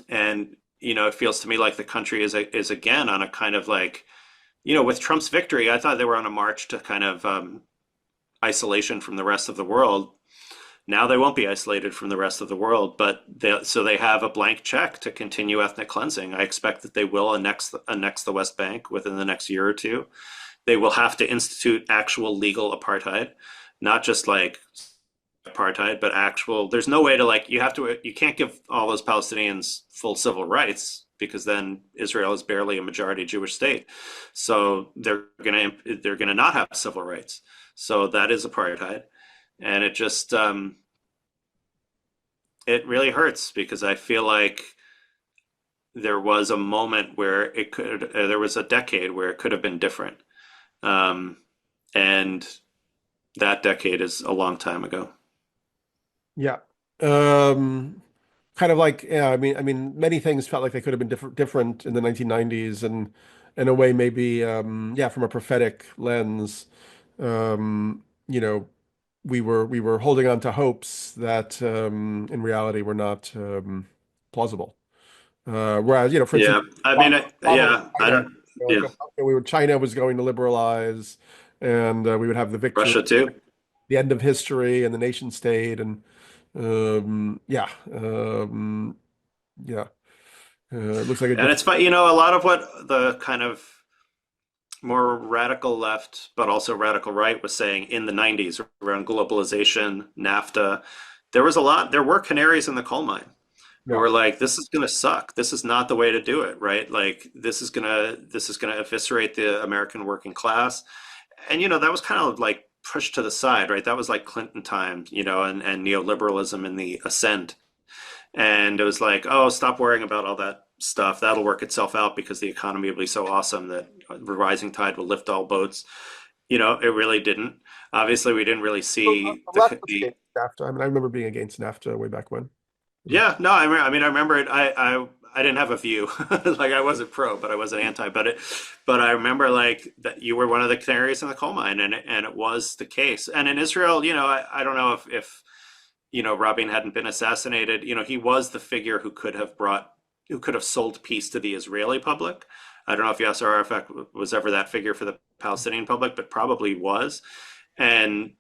S2: And it feels to me like the country is again on a kind of like, with Trump's victory, I thought they were on a march to kind of isolation from the rest of the world. Now they won't be isolated from the rest of the world, but they have a blank check to continue ethnic cleansing. I expect that they will annex the West Bank within the next year or two. They will have to institute actual legal apartheid, not just like apartheid, but actual. There's no way to like you can't give all those Palestinians full civil rights because then Israel is barely a majority Jewish state. So they're gonna not have civil rights. So that is apartheid, and it just it really hurts because I feel like there was a moment where there was a decade where it could have been different. Um, and that decade is a long time ago.
S1: Yeah. Um, Kind of like, yeah, I mean, many things felt like they could have been different in the 1990s, and in a way, maybe, yeah, from a prophetic lens, you know, we were holding on to hopes that, in reality, were not plausible. Whereas, for instance,
S2: Yeah, I mean,
S1: Obama,
S2: yeah, I
S1: China,
S2: don't. Yeah,
S1: China was going to liberalize, and we would have the victory,
S2: Russia too.
S1: the end of history, and the nation state, and Yeah. Yeah. It looks like a
S2: And
S1: different.
S2: it's fun, you know, a lot of what the kind of more radical left, but also radical right was saying in the 90s around globalization, NAFTA, there were canaries in the coal mine who
S1: Yeah.
S2: were like, this is going to suck. This is not the way to do it, right? Like this is going to eviscerate the American working class. And, you know, that was kind of like pushed to the side, right? That was like Clinton times, you know, and neoliberalism in the ascent. And it was like, oh, stop worrying about all that stuff. That'll work itself out because the economy will be so awesome that the rising tide will lift all boats. You know, it really didn't. Obviously, we didn't really
S1: Well,
S2: see
S1: the left was
S2: the
S1: against NAFTA. I mean, I remember being against NAFTA way back when.
S2: yeah, no, I mean, I remember it. I didn't have a view. Like I wasn't pro, but I wasn't anti. But I remember like that you were one of the canaries in the coal mine, and it was the case. And in Israel, you know, I don't know if you know Rabin hadn't been assassinated. You know, he was the figure who could have sold peace to the Israeli public. I don't know if Yasser Arafat was ever that figure for the Palestinian public, but probably was. And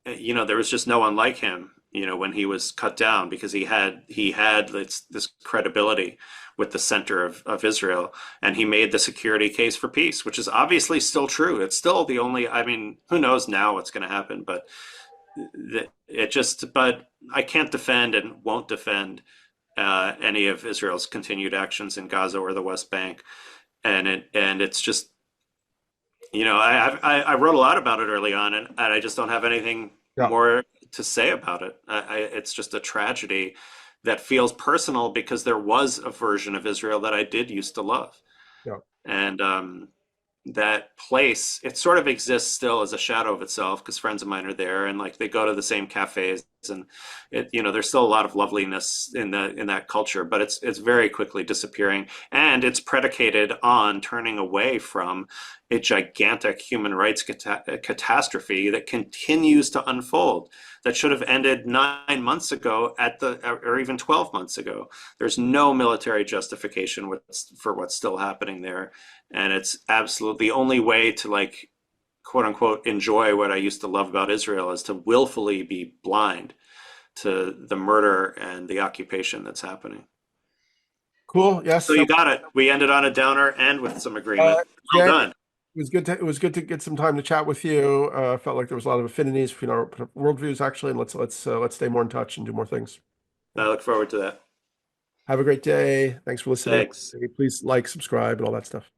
S2: you know, there was just no one like him, you know, when he was cut down because he had this credibility with the center of Israel, and he made the security case for peace, which is obviously still true. It's still the only. I mean, who knows now what's going to happen, but it just. But I can't defend and won't defend any of Israel's continued actions in Gaza or the West Bank, and it's just you know, I wrote a lot about it early on, and I just don't have anything
S1: Yeah.
S2: more to say about it. It's just a tragedy that feels personal because there was a version of Israel that I did used to love,
S1: Yeah.
S2: and that place it sort of exists still as a shadow of itself because friends of mine are there and like they go to the same cafes and it you know there's still a lot of loveliness in that culture but it's very quickly disappearing and it's predicated on turning away from a gigantic human rights catastrophe that continues to unfold that should have ended 9 months ago or even 12 months ago. There's no military justification for what's still happening there, and it's absolutely the only way to like quote unquote enjoy what I used to love about Israel is to willfully be blind to the murder and the occupation that's happening.
S1: Cool.
S2: So
S1: Yes.
S2: you got it. We ended on a downer and with some
S1: Uh,
S2: agreement. Well
S1: Jay,
S2: done.
S1: it was good to get some time to chat with you. Felt like there was a lot of affinities between our worldviews actually, and let's stay more in touch and do more things.
S2: I look forward to that.
S1: Have a great day. Thanks for listening.
S2: Thanks.
S1: Please like, subscribe, and all that stuff.